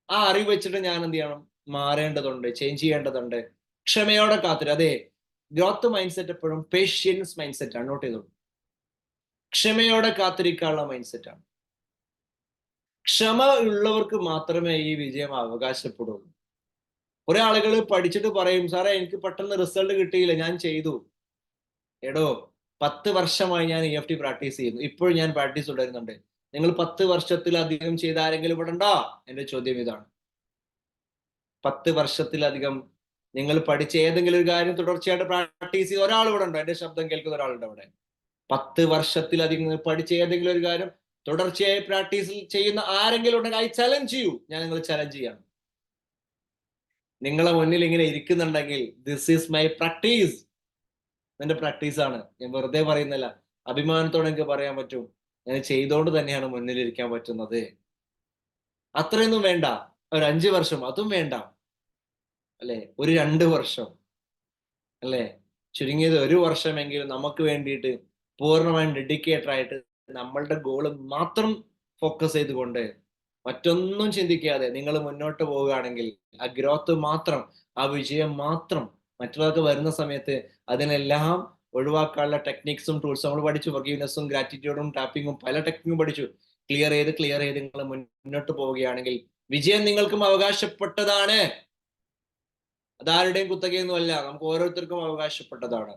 ആ അറിവ് വെച്ചിട്ട് ഞാൻ എന്ത് ചെയ്യണം? മാറേണ്ടതുണ്ട്, ചേഞ്ച് ചെയ്യേണ്ടതുണ്ട്, ക്ഷമയോടെ കാത്തിരി. അതെ, ഗ്രോത്ത് മൈൻഡ് സെറ്റ് എപ്പോഴും പേഷ്യൻസ് മൈൻഡ് സെറ്റ് ആണ്. നോട്ട് ചെയ്തോളൂ, ക്ഷമയോടെ കാത്തിരിക്കാനുള്ള മൈൻഡ് സെറ്റ് ആണ്. ക്ഷമ ഉള്ളവർക്ക് മാത്രമേ ഈ വിജയം അവകാശപ്പെടുള്ളൂ. കുറെ ആളുകൾ പഠിച്ചിട്ട് പറയും, സാറേ എനിക്ക് പെട്ടെന്ന് റിസൾട്ട് കിട്ടിയില്ല, ഞാൻ ചെയ്തു. എടോ, 10 വർഷമായി ഞാൻ EFT പ്രാക്ടീസ് ചെയ്യുന്നു, ഇപ്പോഴും ഞാൻ പ്രാക്ടീസ് തുടരുന്നുണ്ട്. നിങ്ങൾ 10 വർഷത്തിലധികം ചെയ്ത ആരെങ്കിലും ഇവിടെ ഉണ്ടോ? എന്റെ ചോദ്യം ഇതാണ്. 10 വർഷത്തിലധികം നിങ്ങൾ പഠിച്ച ഏതെങ്കിലും ഒരു കാര്യം തുടർച്ചയായിട്ട് പ്രാക്ടീസ് ചെയ്ത ഒരാൾ ഇവിടെ ഉണ്ടോ? എന്റെ ശബ്ദം കേൾക്കുന്ന ഒരാളുണ്ട് അവിടെ. 10 വർഷത്തിലധികം പഠിച്ച ഏതെങ്കിലും ഒരു കാര്യം തുടർച്ചയായി പ്രാക്ടീസ് ചെയ്യുന്ന ആരെങ്കിലും ഉണ്ടെങ്കിൽ ഐ ചലഞ്ച് ചെയ്യൂ. ഞാൻ നിങ്ങൾ ചലഞ്ച് ചെയ്യാണ്. നിങ്ങളെ മുന്നിൽ ഇങ്ങനെ ഇരിക്കുന്നുണ്ടെങ്കിൽ ദിസ് ഈസ് മൈ പ്രാക്ടീസ്, എന്റെ പ്രാക്ടീസാണ്. ഞാൻ വെറുതെ പറയുന്നില്ല, അഭിമാനത്തോടെ എനിക്ക് പറയാൻ പറ്റും, ഞാൻ ചെയ്തോണ്ട് തന്നെയാണ് മുന്നിലിരിക്കാൻ പറ്റുന്നത്. അത്രയൊന്നും വേണ്ട, ഒരു 5 വർഷം അതും വേണ്ട അല്ലെ, ഒരു 2 വർഷം അല്ലെ, ചുരുങ്ങിയത് 1 വർഷമെങ്കിലും നമുക്ക് വേണ്ടിയിട്ട് പൂർണ്ണമായും ഡെഡിക്കേറ്റഡ് ആയിട്ട് നമ്മളുടെ ഗോള് മാത്രം ഫോക്കസ് ചെയ്തുകൊണ്ട് മറ്റൊന്നും ചിന്തിക്കാതെ നിങ്ങൾ മുന്നോട്ട് പോവുകയാണെങ്കിൽ, ആ ഗ്രോത്ത് മാത്രം, ആ വിജയം മാത്രം മറ്റുള്ളവർക്ക് വരുന്ന സമയത്ത് അതിനെല്ലാം ഒഴിവാക്കാനുള്ള ടെക്നിക്സും ടൂൾസും നമ്മൾ പഠിച്ചു. ഫൊർഗീവ്നെസ്സും ഗ്രാറ്റിറ്റ്യൂഡും ടാപ്പിങ്ങും പല ടെക്നിക്കും പഠിച്ചു. ക്ലിയർ ചെയ്ത് നിങ്ങൾ മുന്നോട്ട് പോവുകയാണെങ്കിൽ വിജയം നിങ്ങൾക്കും അവകാശപ്പെട്ടതാണ്. അതാരുടെയും കുത്തകയൊന്നുമല്ല, നമുക്ക് ഓരോരുത്തർക്കും അവകാശപ്പെട്ടതാണ്.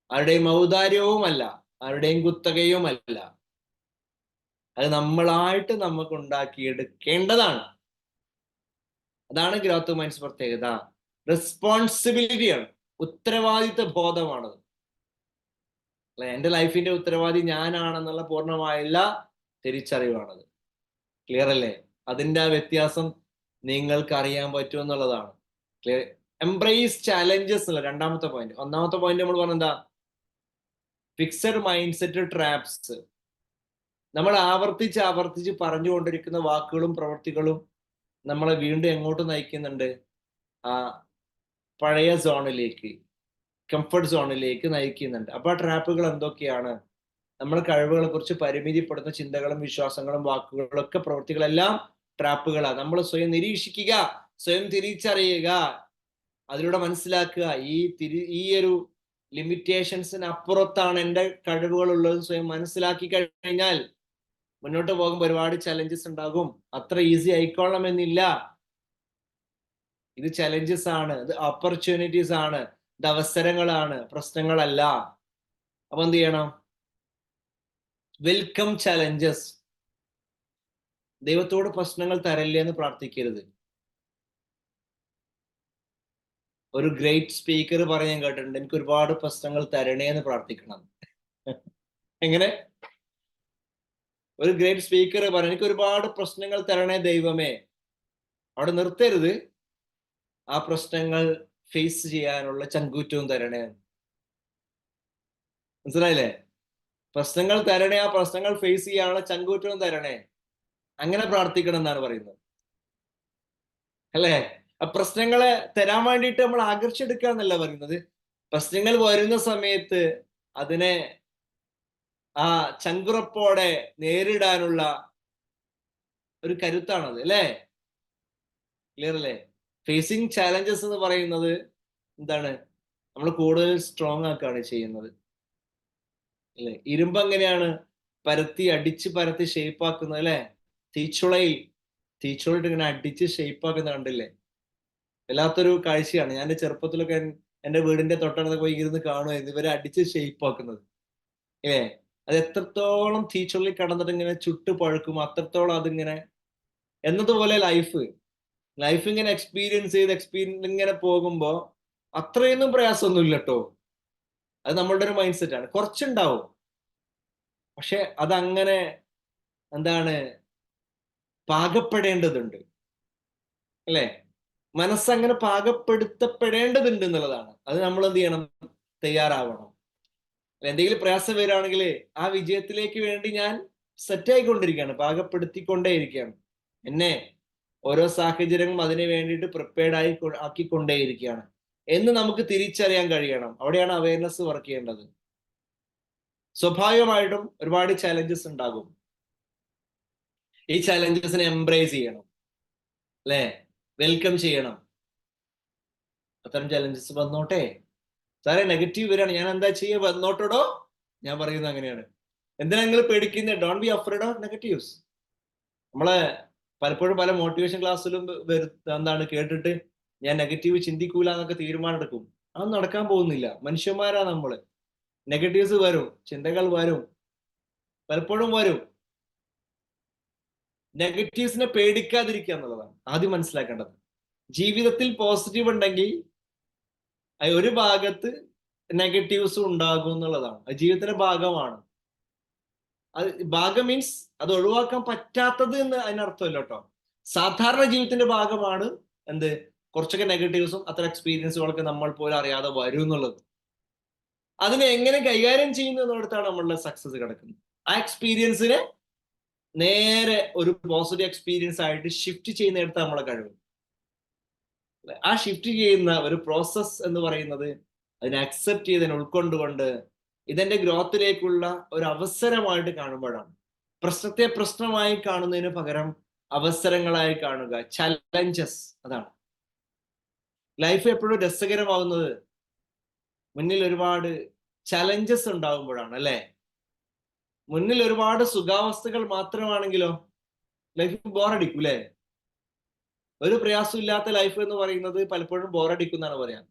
ആരുടെയും ഔദാര്യവുമല്ല, ആരുടെയും കുത്തകയുമല്ല. അത് നമ്മളായിട്ട് നമുക്ക് ഉണ്ടാക്കിയെടുക്കേണ്ടതാണ്. അതാണ് ഗ്രോത്ത് മൈൻഡ്സ് പ്രത്യേകത. റെസ്പോൺസിബിലിറ്റിയാണ്, ഉത്തരവാദിത്വ ബോധമാണത്. അല്ലെ, എന്റെ ലൈഫിന്റെ ഉത്തരവാദി ഞാനാണെന്നുള്ള പൂർണ്ണമായുള്ള തിരിച്ചറിവാണത്. ക്ലിയർ അല്ലേ? അതിന്റെ ആ വ്യത്യാസം നിങ്ങൾക്ക് അറിയാൻ പറ്റും എന്നുള്ളതാണ്. ക്ലിയർ? എംബ്രേസ് ചാലഞ്ചസ് എന്നുള്ള രണ്ടാമത്തെ പോയിന്റ്. ഒന്നാമത്തെ പോയിന്റ് നമ്മൾ പറഞ്ഞെന്താ? Fixed mind set traps. നമ്മൾ ആവർത്തിച്ച് പറഞ്ഞുകൊണ്ടിരിക്കുന്ന വാക്കുകളും പ്രവൃത്തികളും നമ്മളെ വീണ്ടും എങ്ങോട്ട് നയിക്കുന്നുണ്ട്? ആ പഴയ സോണിലേക്ക്, കംഫർട്ട് സോണിലേക്ക് നയിക്കുന്നുണ്ട്. അപ്പൊ ആ ട്രാപ്പുകൾ എന്തൊക്കെയാണ്? നമ്മുടെ കഴിവുകളെ കുറിച്ച് പരിമിതിപ്പെടുന്ന ചിന്തകളും വിശ്വാസങ്ങളും വാക്കുകളും ഒക്കെ പ്രവൃത്തികളെല്ലാം ട്രാപ്പുകളാണ്. നമ്മൾ സ്വയം നിരീക്ഷിക്കുക, സ്വയം തിരിച്ചറിയുക, അതിലൂടെ മനസ്സിലാക്കുക ഈ ഒരു ലിമിറ്റേഷൻസിന് അപ്പുറത്താണ് എൻ്റെ കഴിവുകൾ ഉള്ളത് സ്വയം മനസ്സിലാക്കി കഴിഞ്ഞാൽ മുന്നോട്ട് പോകുമ്പോൾ ഒരുപാട് ചലഞ്ചസ് ഉണ്ടാകും. അത്ര ഈസി ആയിക്കൊള്ളണമെന്നില്ല. ഇത് ചലഞ്ചസ് ആണ്, ഇത് ഓപ്പർച്യൂണിറ്റീസ് ആണ്, ഇത് അവസരങ്ങളാണ്, പ്രശ്നങ്ങളല്ല. അപ്പൊ എന്ത് ചെയ്യണം? Welcome challenges. ദൈവത്തോട് പ്രശ്നങ്ങൾ തരല്ലേ എന്ന് പ്രാർത്ഥിക്കരുത്. ഒരു ഗ്രേറ്റ് സ്പീക്കർ പറയാൻ കേട്ടിട്ടുണ്ട്, എനിക്ക് ഒരുപാട് പ്രശ്നങ്ങൾ തരണേ എന്ന് പ്രാർത്ഥിക്കണം. എങ്ങനെ? ഒരു ഗ്രേറ്റ് സ്പീക്കർ പറയാം, എനിക്ക് ഒരുപാട് പ്രശ്നങ്ങൾ തരണേ ദൈവമേ. അവിടെ നിർത്തരുത്. ആ പ്രശ്നങ്ങൾ ഫേസ് ചെയ്യാനുള്ള ചങ്കൂറ്റവും തരണേ. മനസ്സിലായില്ലേ? പ്രശ്നങ്ങൾ തരണേ, ആ പ്രശ്നങ്ങൾ ഫേസ് ചെയ്യാനുള്ള ചങ്കൂറ്റവും തരണേ. അങ്ങനെ പ്രാർത്ഥിക്കണം എന്നാണ് പറയുന്നത്, അല്ലേ? ആ പ്രശ്നങ്ങളെ തരാൻ വേണ്ടിയിട്ട് നമ്മൾ ആകർഷിച്ചെടുക്കുക എന്നല്ല പറയുന്നത്. പ്രശ്നങ്ങൾ വരുന്ന സമയത്ത് അതിനെ ആ ചങ്കുറപ്പോടെ നേരിടാനുള്ള ഒരു കരുത്താണത്, അല്ലേ? ക്ലിയർ അല്ലേ? ഫേസിങ് ചാലഞ്ചസ് എന്ന് പറയുന്നത് എന്താണ്? നമ്മൾ കൂടുതൽ സ്ട്രോങ് ആക്കുകയാണ് ചെയ്യുന്നത്, അല്ലേ? ഇരുമ്പ് എങ്ങനെയാണ് അടിച്ച് പരത്തി ഷേപ്പ് ആക്കുന്നത്, അല്ലേ? തീച്ചുളയിട്ട് ഇങ്ങനെ അടിച്ച് ഷേപ്പ് ആക്കുന്ന കണ്ടില്ലേ? വല്ലാത്തൊരു കാഴ്ചയാണ്. ഞാൻ എന്റെ ചെറുപ്പത്തിലൊക്കെ എന്റെ വീടിന്റെ തൊട്ടടുത്ത് പോയി ഇരുന്ന് കാണുമായിരുന്നു ഇവരെ അടിച്ച് ഷേപ്പ് ആക്കുന്നത്, ഏ അത് എത്രത്തോളം തീച്ചുള്ളി കടന്നിട്ട് ഇങ്ങനെ ചുട്ട് പഴുക്കും, അത്രത്തോളം അതിങ്ങനെ. എന്നതുപോലെ ലൈഫ് ഇങ്ങനെ എക്സ്പീരിയൻസ് ഇങ്ങനെ പോകുമ്പോ അത്രയൊന്നും പ്രയാസമൊന്നുമില്ല കേട്ടോ. അത് നമ്മളുടെ ഒരു മൈൻഡ് സെറ്റ് ആണ്. കുറച്ചുണ്ടാവും, പക്ഷെ അതങ്ങനെ എന്താണ് പാകപ്പെടേണ്ടതുണ്ട്, അല്ലേ? മനസ്സങ്ങനെ പാകപ്പെടുത്തപ്പെടേണ്ടതുണ്ട് എന്നുള്ളതാണ്. അത് നമ്മൾ എന്ത് ചെയ്യണം? തയ്യാറാവണം. എന്തെങ്കിലും പ്രയാസം വരികയാണെങ്കിൽ ആ വിജയത്തിലേക്ക് വേണ്ടി ഞാൻ സെറ്റ് ആയിക്കൊണ്ടിരിക്കുകയാണ്, പാകപ്പെടുത്തിക്കൊണ്ടേയിരിക്കുകയാണ്. എന്നെ ഓരോ സാഹചര്യങ്ങളും അതിന് വേണ്ടിയിട്ട് പ്രിപ്പയർഡ് ആക്കിക്കൊണ്ടേയിരിക്കുകയാണ് എന്ന് നമുക്ക് തിരിച്ചറിയാൻ കഴിയണം. അവിടെയാണ് അവയർനെസ് വർക്ക് ചെയ്യേണ്ടത്. സ്വാഭാവികമായിട്ടും ഒരുപാട് ചാലഞ്ചസ് ഉണ്ടാകും. ഈ ചാലഞ്ചസിനെ എംബ്രേസ് ചെയ്യണം, അല്ലേ? വെൽക്കം ചെയ്യണം. അത്തരം ചാലഞ്ചസ് വന്നോട്ടെ. സാറേ നെഗറ്റീവ് വരികയാണ്, ഞാൻ എന്താ ചെയ്യുക? വന്നോട്ടോടോ. ഞാൻ പറയുന്നത് അങ്ങനെയാണ്. എന്തിനാ നിങ്ങൾ പേടിക്കുന്നത്? Don't be afraid of negatives. നമ്മളെ പലപ്പോഴും പല മോട്ടിവേഷൻ ക്ലാസ്സിലും എന്താണ് കേട്ടിട്ട് ഞാൻ നെഗറ്റീവ് ചിന്തിക്കൂല എന്നൊക്കെ തീരുമാനം എടുക്കും. അതൊന്നും നടക്കാൻ പോകുന്നില്ല. മനുഷ്യന്മാരാ നമ്മള്. നെഗറ്റീവ്സ് വരും, ചിന്തകൾ വരും, പലപ്പോഴും വരും. നെഗറ്റീവ്സിനെ പേടിക്കാതിരിക്കുക എന്നുള്ളതാണ് ആദ്യം മനസ്സിലാക്കേണ്ടത്. ജീവിതത്തിൽ പോസിറ്റീവ് ഉണ്ടെങ്കിൽ ഒരു ഭാഗത്ത് നെഗറ്റീവ്സ് ഉണ്ടാകും എന്നുള്ളതാണ്. അത് ജീവിതത്തിന്റെ ഭാഗമാണ്. അത് ഭാഗം മീൻസ് അത് ഒഴിവാക്കാൻ പറ്റാത്തത് എന്ന് അതിനർത്ഥമല്ല കേട്ടോ. സാധാരണ ജീവിതത്തിന്റെ ഭാഗമാണ് എന്ത്? കുറച്ചൊക്കെ നെഗറ്റീവ്സും അത്ര എക്സ്പീരിയൻസുകളൊക്കെ നമ്മൾ പോലും അറിയാതെ വരും എന്നുള്ളത്. അതിനെ എങ്ങനെ കൈകാര്യം ചെയ്യുന്നു എന്നിടത്താണ് നമ്മളുടെ സക്സസ് കിടക്കുന്നത്. ആ എക്സ്പീരിയൻസിനെ നേരെ ഒരു പോസിറ്റീവ് എക്സ്പീരിയൻസ് ആയിട്ട് ഷിഫ്റ്റ് ചെയ്യുന്നിടത്ത് നമ്മളെ കഴിവ്. ആ ഷിഫ്റ്റ് ചെയ്യുന്ന ഒരു പ്രോസസ് എന്ന് പറയുന്നത് അതിനെ അക്സെപ്റ്റ് ചെയ്തതിനെ ഉൾക്കൊണ്ടുകൊണ്ട് ഇതെന്റെ ഗ്രോത്തിലേക്കുള്ള ഒരു അവസരമായിട്ട് കാണുമ്പോഴാണ്. പ്രശ്നത്തെ പ്രശ്നമായി കാണുന്നതിന് പകരം അവസരങ്ങളായി കാണുക, ചലഞ്ചസ്. അതാണ് ലൈഫ് എപ്പോഴും രസകരമാവുന്നത്. മുന്നിൽ ഒരുപാട് ചലഞ്ചസ് ഉണ്ടാകുമ്പോഴാണ്, അല്ലേ? മുന്നിൽ ഒരുപാട് സുഖാവസ്ഥകൾ മാത്രമാണെങ്കിലോ ലൈഫ് ബോറടിക്കും, അല്ലേ? ഒരു പ്രയാസം ഇല്ലാത്ത ലൈഫ് എന്ന് പറയുന്നത് പലപ്പോഴും ബോറടിക്കും എന്നാണ് പറയാം.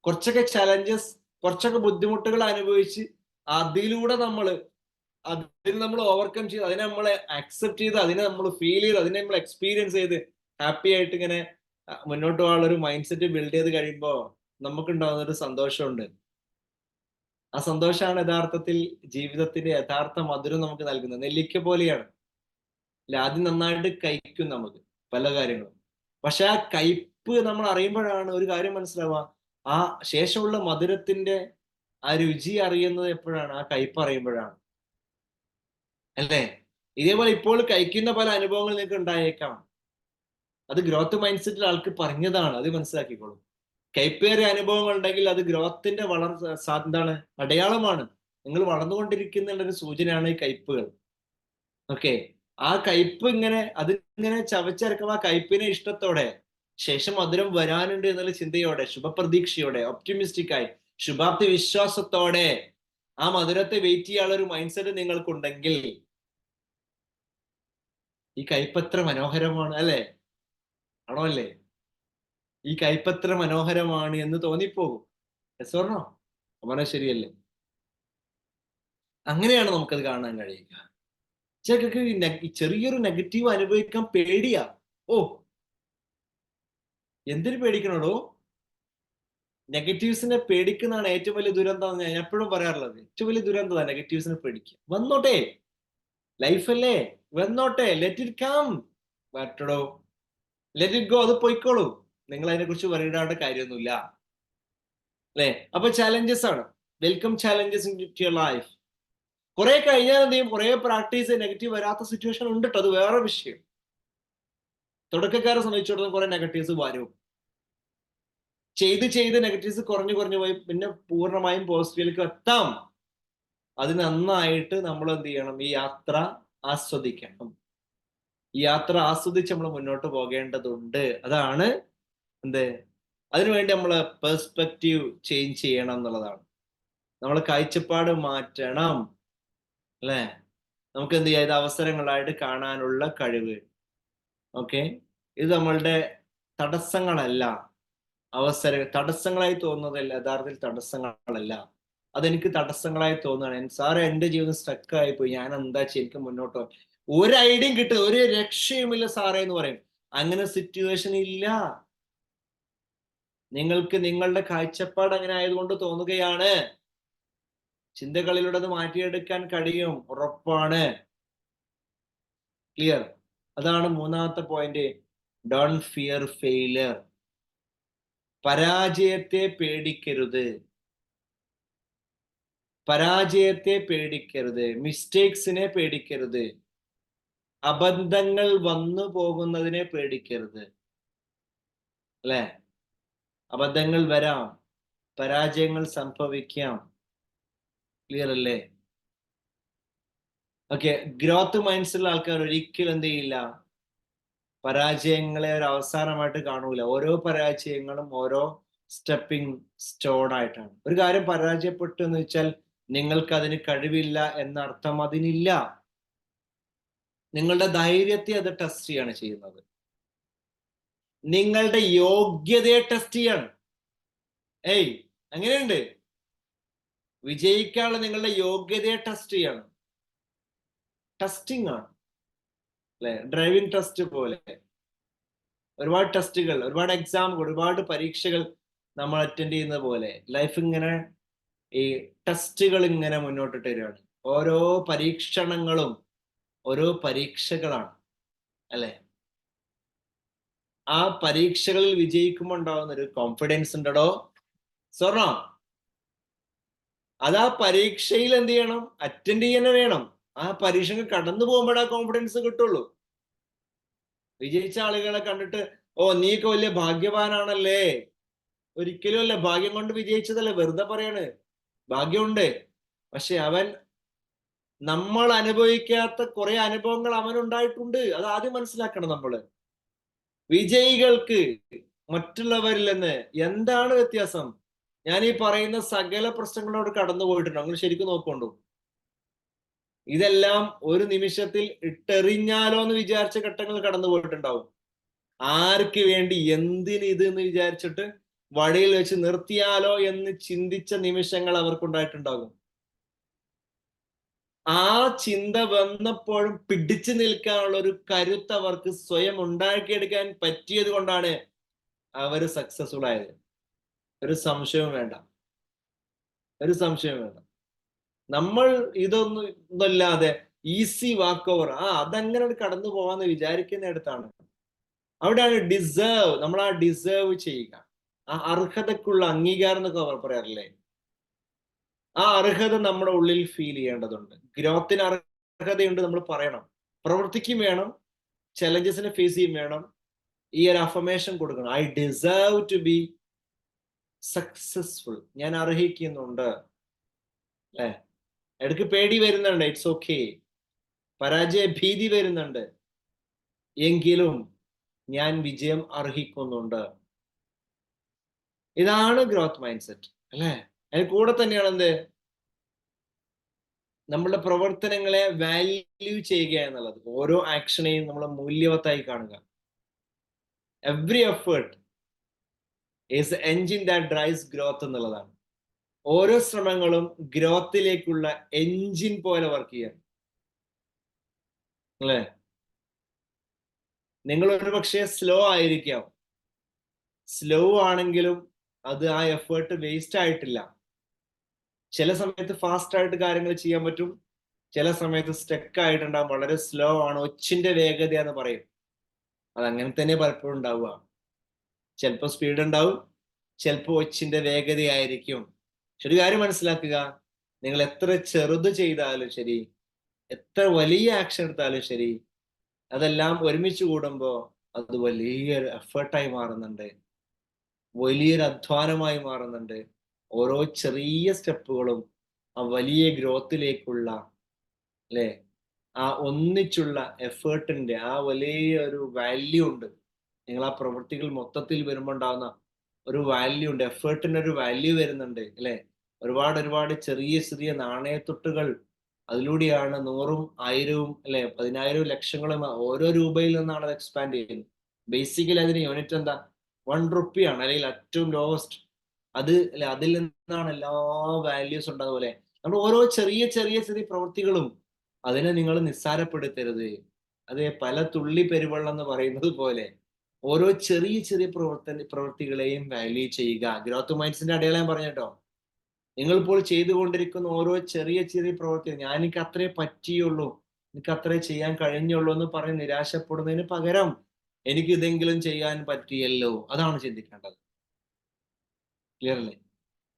കുറച്ചൊക്കെ ചലഞ്ചസ്, കുറച്ചൊക്കെ ബുദ്ധിമുട്ടുകൾ അനുഭവിച്ച് അതിലൂടെ അതിനെ നമ്മൾ ഓവർകം ചെയ്ത് അതിനെ നമ്മൾ അക്സെപ്റ്റ് ചെയ്ത് അതിനെ നമ്മൾ ഫീൽ ചെയ്ത് അതിനെ നമ്മൾ എക്സ്പീരിയൻസ് ചെയ്ത് ഹാപ്പി ആയിട്ട് ഇങ്ങനെ മുന്നോട്ട് പോകാനുള്ള ഒരു മൈൻഡ് സെറ്റ് ബിൽഡ് ചെയ്ത് കഴിയുമ്പോൾ നമുക്കുണ്ടാകുന്ന ഒരു സന്തോഷമുണ്ട്. ആ സന്തോഷമാണ് യഥാർത്ഥത്തിൽ ജീവിതത്തിന്റെ യഥാർത്ഥ മധുരം നമുക്ക് നൽകുന്നത്. നെല്ലിക്ക പോലെയാണ്. അല്ലെ? ആദ്യം നന്നായിട്ട് കഴിക്കും നമുക്ക് പല കാര്യങ്ങളും. പക്ഷെ ആ കയ്പ്പ് നമ്മൾ അറിയുമ്പോഴാണ് ഒരു കാര്യം മനസ്സിലാവുക, ആ ശേഷമുള്ള മധുരത്തിന്റെ ആ രുചി അറിയുന്നത് എപ്പോഴാണ്? ആ കയ്പ്പ് അറിയുമ്പോഴാണ്, അല്ലേ? ഇതേപോലെ ഇപ്പോൾ കഴിക്കുന്ന പല അനുഭവങ്ങൾ നിങ്ങൾക്ക് ഉണ്ടായേക്കാം. അത് ഗ്രോത്ത് മൈൻഡ് സെറ്റിൽ ആൾക്ക് പറഞ്ഞതാണ്, അത് മനസ്സിലാക്കിക്കോളൂ. കയ്പേറിയ അനുഭവങ്ങൾ ഉണ്ടെങ്കിൽ അത് ഗ്രോത്തിന്റെ എന്താണ്, അടയാളമാണ്. നിങ്ങൾ വളർന്നുകൊണ്ടിരിക്കുന്ന ഒരു സൂചനയാണ് ഈ കയ്പുകൾ. ഓക്കെ. ആ കയ്പ് ഇങ്ങനെ അതിങ്ങനെ ചവച്ചരക്കുമ്പോൾ ആ കയ്പിനെ ഇഷ്ടത്തോടെ, ശേഷം മധുരം വരാനുണ്ട് എന്നുള്ള ചിന്തയോടെ, ശുഭപ്രതീക്ഷയോടെ, ഒപ്റ്റിമിസ്റ്റിക് ആയി, ശുഭാപ്തി വിശ്വാസത്തോടെ ആ മധുരത്തെ വെയിറ്റ് ചെയ്യാനുള്ള ഒരു മൈൻഡ് സെറ്റ് നിങ്ങൾക്കുണ്ടെങ്കിൽ ഈ കയ്പ് എത്ര മനോഹരമാണ്, അല്ലേ? ആണോ അല്ലേ? ഈ കയ്പ് എത്ര മനോഹരമാണ് എന്ന് തോന്നിപ്പോകും. Yes or no? പറഞ്ഞാൽ ശരിയല്ലേ? അങ്ങനെയാണ് നമുക്കത് കാണാൻ കഴിയുക. ചിലർക്ക് ചെറിയൊരു നെഗറ്റീവ് അനുഭവിക്കാൻ പേടിയാ. ഓ, എന്തിനു പേടിക്കണോടോ? നെഗറ്റീവ്സിനെ പേടിക്കുന്നതാണ് ഏറ്റവും വലിയ ദുരന്തം എന്ന് ഞാൻ എപ്പോഴും പറയാറുള്ളത്. ഏറ്റവും വലിയ ദുരന്തമാണ് നെഗറ്റീവ്സിനെ പേടിക്കുക. വന്നോട്ടെ, ലൈഫല്ലേ, വന്നോട്ടെ, ലെറ്റ് ഇറ്റ് കം. വരട്ടടോ, ലെറ്റ് ഇറ്റ് ഗോ, അത് പോയിക്കോളൂ. നിങ്ങൾ അതിനെ കുറിച്ച് പറയേണ്ട കാര്യമൊന്നുമില്ല, അല്ലേ? അപ്പൊ ചാലഞ്ചസ് ആണ്. Welcome challenges in your life. കുറെ കഴിഞ്ഞാൽ എന്ത് ചെയ്യും? കുറെ പ്രാക്ടീസ് നെഗറ്റീവ് വരാത്ത സിറ്റുവേഷൻ ഉണ്ട് കേട്ടോ, അത് വേറെ വിഷയം. തുടക്കക്കാരെ സംബന്ധിച്ചിടത്തോളം കുറെ നെഗറ്റീവ്സ് വരും. ചെയ്ത് നെഗറ്റീവ്സ് കുറഞ്ഞു പോയി പിന്നെ പൂർണ്ണമായും പോസിറ്റീവിലേക്ക് എത്താം. അത് നന്നായിട്ട് നമ്മൾ എന്ത് ചെയ്യണം? ഈ യാത്ര ആസ്വദിക്കണം. ഈ യാത്ര ആസ്വദിച്ച് നമ്മൾ മുന്നോട്ട് പോകേണ്ടതുണ്ട്. അതാണ് എന്ത്, അതിനുവേണ്ടി നമ്മൾ പെർസ്പെക്റ്റീവ് ചേഞ്ച് ചെയ്യണം എന്നുള്ളതാണ്. നമ്മൾ കാഴ്ചപ്പാട് മാറ്റണം, അല്ലേ? നമുക്ക് എന്ത് ചെയ്യാം? ഇത് അവസരങ്ങളായിട്ട് കാണാനുള്ള കഴിവ്. ഓക്കെ, ഇത് നമ്മളുടെ തടസ്സങ്ങളല്ല, തടസ്സങ്ങളായി തോന്നുന്നതല്ല, യഥാർത്ഥത്തിൽ തടസ്സങ്ങളല്ല. അതെനിക്ക് തടസ്സങ്ങളായി തോന്നുകയാണ്. സാറേ, എന്റെ ജീവിതം സ്റ്റക്കായി പോയി, ഞാൻ എന്താ ചെയ്യും? എനിക്ക് മുന്നോട്ട് പോകാൻ ഒരു ഐഡിയയും കിട്ടുക, ഒരു രക്ഷയുമില്ല സാറേ എന്ന് പറയും. അങ്ങനെ സിറ്റുവേഷൻ ഇല്ല. നിങ്ങൾക്ക് നിങ്ങളുടെ കാഴ്ചപ്പാട് അങ്ങനെ ആയതുകൊണ്ട് തോന്നുകയാണ്. ചിന്തകളിലൂടെ അത് മാറ്റിയെടുക്കാൻ കഴിയും, ഉറപ്പാണ്. ക്ലിയർ? അതാണ് മൂന്നാമത്തെ പോയിന്റ്. Don't fear failure. പരാജയത്തെ പേടിക്കരുത്. പരാജയത്തെ പേടിക്കരുത്, മിസ്റ്റേക്സിനെ പേടിക്കരുത്, അബദ്ധങ്ങൾ വന്നു പോകുന്നതിനെ പേടിക്കരുത്, അല്ലെ? അബദ്ധങ്ങൾ വരാം, പരാജയങ്ങൾ സംഭവിക്കാം. ക്ലിയർ അല്ലേ? ഓക്കെ. ഗ്രോത്ത് മൈൻഡ്സുള്ള ആൾക്കാർ ഒരിക്കലും എന്ത് ചെയ്യില്ല? പരാജയങ്ങളെ ഒരു അവസാനമായിട്ട് കാണൂല. ഓരോ പരാജയങ്ങളും ഓരോ സ്റ്റെപ്പിംഗ് സ്റ്റോൺ ആയിട്ടാണ്. ഒരു കാര്യം പരാജയപ്പെട്ടു എന്ന് വെച്ചാൽ നിങ്ങൾക്ക് അതിന് കഴിവില്ല എന്നർത്ഥം അതിനില്ല. നിങ്ങളുടെ ധൈര്യത്തെ അത് ടെസ്റ്റ് ചെയ്യാണ് ചെയ്യുന്നത്. നിങ്ങളുടെ യോഗ്യതയെ ടെസ്റ്റ് ചെയ്യാണ്. ഏയ്, അങ്ങനെയുണ്ട്. വിജയിക്കാനുള്ള നിങ്ങളുടെ യോഗ്യതയെ ടെസ്റ്റ് ചെയ്യാണ്. ടെസ്റ്റിംഗ് ആണ്, അല്ലെ? ഡ്രൈവിംഗ് ടെസ്റ്റ് പോലെ ഒരുപാട് ടെസ്റ്റുകൾ, ഒരുപാട് എക്സാമുകൾ, ഒരുപാട് പരീക്ഷകൾ നമ്മൾ അറ്റൻഡ് ചെയ്യുന്ന പോലെ ലൈഫ് ഇങ്ങനെ ഈ ടെസ്റ്റുകൾ ഇങ്ങനെ മുന്നോട്ടിട്ട് വരികയാണ്. ഓരോ പരീക്ഷണങ്ങളും ഓരോ പരീക്ഷകളാണ്, അല്ലെ? ആ പരീക്ഷകളിൽ വിജയിക്കുമ്പോൾ ഉണ്ടാവുന്ന ഒരു കോൺഫിഡൻസ് ഉണ്ടോ സ്വർണ? അത് ആ പരീക്ഷയിൽ എന്ത് ചെയ്യണം? അറ്റൻഡ് ചെയ്യാൻ വേണം. ആ പരീക്ഷകൾ കടന്നു പോകുമ്പോഴാ കോൺഫിഡൻസ് കിട്ടുള്ളൂ. വിജയിച്ച ആളുകളെ കണ്ടിട്ട് ഓ നീക്ക് വലിയ ഭാഗ്യവാനാണല്ലേ, ഒരിക്കലും അല്ല. ഭാഗ്യം കൊണ്ട് വിജയിച്ചതല്ലേ, വെറുതെ പറയാണ്. ഭാഗ്യമുണ്ട്, പക്ഷെ അവൻ നമ്മൾ അനുഭവിക്കാത്ത കുറെ അനുഭവങ്ങൾ അവനുണ്ടായിട്ടുണ്ട്. അത് ആദ്യം മനസ്സിലാക്കണം നമ്മള്. വിജയികൾക്ക് മറ്റുള്ളവരിൽ നിന്ന് എന്താണ് വ്യത്യാസം? ഞാൻ ഈ പറയുന്ന സകല പ്രശ്നങ്ങളോട് കടന്നു പോയിട്ടുണ്ട്. അങ്ങനെ ശരിക്കും നോക്കൊണ്ടു. ഇതെല്ലാം ഒരു നിമിഷത്തിൽ ഇട്ടെറിഞ്ഞാലോ എന്ന് വിചാരിച്ച ഘട്ടങ്ങൾ കടന്നു പോയിട്ടുണ്ടാവും. ആർക്ക് വേണ്ടി, എന്തിന് ഇത് എന്ന് വിചാരിച്ചിട്ട് വഴിയിൽ വെച്ച് നിർത്തിയാലോ എന്ന് ചിന്തിച്ച നിമിഷങ്ങൾ അവർക്കുണ്ടായിട്ടുണ്ടാകും. ആ ചിന്ത വന്നപ്പോഴും പിടിച്ചു നിൽക്കാനുള്ള ഒരു കരുത്ത് അവർക്ക് സ്വയം ഉണ്ടാക്കിയെടുക്കാൻ പറ്റിയത് കൊണ്ടാണ് അവര് സക്സസ്ഫുൾ ആയത്. ഒരു സംശയവും വേണ്ട, ഒരു സംശയവും വേണ്ട. നമ്മൾ ഇതൊന്നും ഇല്ലാതെ ഈസി വാക്ക് ഓവർ, അതങ്ങനെ കടന്നു പോകാന്ന് വിചാരിക്കുന്നിടത്താണ് അവിടെയാണ് ഡിസേർവ്. നമ്മൾ ആ ഡിസേർവ് ചെയ്യുക, ആ അർഹതക്കുള്ള അംഗീകാരം എന്നൊക്കെ പറയാറില്ലേ, ആ അർഹത നമ്മുടെ ഉള്ളിൽ ഫീൽ ചെയ്യേണ്ടതുണ്ട്. ഗ്രോത്തിന് അർഹതയുണ്ട്, നമ്മൾ പറയണം, പ്രവർത്തിക്കും വേണം, ചലഞ്ചസിനെ ഫേസ് ചെയ്യും വേണം, ഈ ഒരു അഫർമേഷൻ കൊടുക്കണം. I deserve to be successful, ഞാൻ അർഹിക്കുന്നുണ്ട് അല്ലെ. ഇടയ്ക്ക് പേടി വരുന്നുണ്ട്, ഇറ്റ്സ് ഓക്കെ, പരാജയ ഭീതി വരുന്നുണ്ട്, എങ്കിലും ഞാൻ വിജയം അർഹിക്കുന്നുണ്ട്. ഇതാണ് ഗ്രോത്ത് മൈൻഡ് സെറ്റ് അല്ലെ. അതിന് കൂടെ തന്നെയാണ് എന്ത്, നമ്മളുടെ പ്രവർത്തനങ്ങളെ വാല്യൂ ചെയ്യുക എന്നുള്ളത്. ഓരോ ആക്ഷനെയും നമ്മൾ മൂല്യവത്തായി കാണുക. Every effort is engine that drives growth എന്നുള്ളതാണ്. ഓരോ ശ്രമങ്ങളും ഗ്രോത്തിലേക്കുള്ള എൻജിൻ പോലെ വർക്ക് ചെയ്യാൻ അല്ലേ. നിങ്ങൾ ഒരു പക്ഷേ സ്ലോ ആയിരിക്കാം, സ്ലോ ആണെങ്കിലും അത് ആ എഫേർട്ട് വേസ്റ്റ് ആയിട്ടില്ല. ചില സമയത്ത് ഫാസ്റ്റ് ആയിട്ട് കാര്യങ്ങൾ ചെയ്യാൻ പറ്റും, ചില സമയത്ത് സ്റ്റക്ക് ആയിട്ടുണ്ടാവും, വളരെ സ്ലോ ആണ്, ഒച്ചിന്റെ വേഗത എന്ന് പറയും. അതങ്ങനെ തന്നെ പലപ്പോഴും ഉണ്ടാവുക. ചിലപ്പോൾ സ്പീഡ് ഉണ്ടാവും, ചിലപ്പോൾ ഒച്ചിന്റെ വേഗതയായിരിക്കും. പക്ഷെ ഒരു കാര്യം മനസ്സിലാക്കുക, നിങ്ങൾ എത്ര ചെറുത് ചെയ്താലും ശരി, എത്ര വലിയ ആക്ഷൻ എടുത്താലും ശരി, അതെല്ലാം ഒരുമിച്ച് കൂടുമ്പോൾ അത് വലിയൊരു എഫേർട്ടായി മാറുന്നുണ്ട്, വലിയൊരു അധ്വാനമായി മാറുന്നുണ്ട്. ഓരോ ചെറിയ സ്റ്റെപ്പുകളും ആ വലിയ ഗ്രോത്തിലേക്കുള്ള അല്ലെ, ആ ഒന്നിച്ചുള്ള എഫേർട്ടിന്റെ ആ വലിയ ഒരു വാല്യൂ ഉണ്ട്. നിങ്ങൾ ആ പ്രവൃത്തികൾ മൊത്തത്തിൽ വരുമ്പോൾ ഉണ്ടാകുന്ന ഒരു വാല്യൂ ഉണ്ട്, എഫേർട്ടിന് ഒരു വാല്യൂ വരുന്നുണ്ട് അല്ലെ. ഒരുപാട് ഒരുപാട് ചെറിയ ചെറിയ നാണയത്തുട്ടുകൾ, അതിലൂടെയാണ് 100ഉം 1000ഉം അല്ലെ 10,000 ലക്ഷങ്ങളും ഓരോ രൂപയിൽ നിന്നാണ് അത് എക്സ്പാൻഡ് ചെയ്യുന്നത്. ബേസിക്കലി അതിന് യൂണിറ്റ് എന്താ, 1 റുപ്പിയാണ്, അല്ലെങ്കിൽ ഏറ്റവും ലോവസ്റ്റ് അത് അല്ലെ. അതിൽ നിന്നാണ് എല്ലാ വാല്യൂസ് ഉണ്ടാകും. നമ്മൾ ഓരോ ചെറിയ ചെറിയ ചെറിയ പ്രവൃത്തികളും അതിനെ നിങ്ങൾ നിസ്സാരപ്പെടുത്തരുത്. അത് പല തുള്ളി പെരുവെള്ളം എന്ന് പറയുന്നത് പോലെ ഓരോ ചെറിയ ചെറിയ പ്രവൃത്തികളെയും വാല്യൂ ചെയ്യുക. ഗ്രോത്ത് മൈൻഡ്സിന്റെ അടയാളം പറഞ്ഞിട്ടോ, നിങ്ങൾ ഇപ്പോൾ ചെയ്തുകൊണ്ടിരിക്കുന്ന ഓരോ ചെറിയ ചെറിയ പ്രവൃത്തി, എനിക്ക് അത്രേ പറ്റിയുള്ളൂ, എനിക്ക് അത്രേ ചെയ്യാൻ കഴിഞ്ഞുള്ളൂ എന്ന് പറഞ്ഞ് നിരാശപ്പെടുന്നതിന് പകരം എനിക്ക് ഇതെങ്കിലും ചെയ്യാൻ പറ്റിയല്ലോ, അതാണ് ചിന്തിക്കേണ്ടത്. ക്ലിയർ അല്ലേ?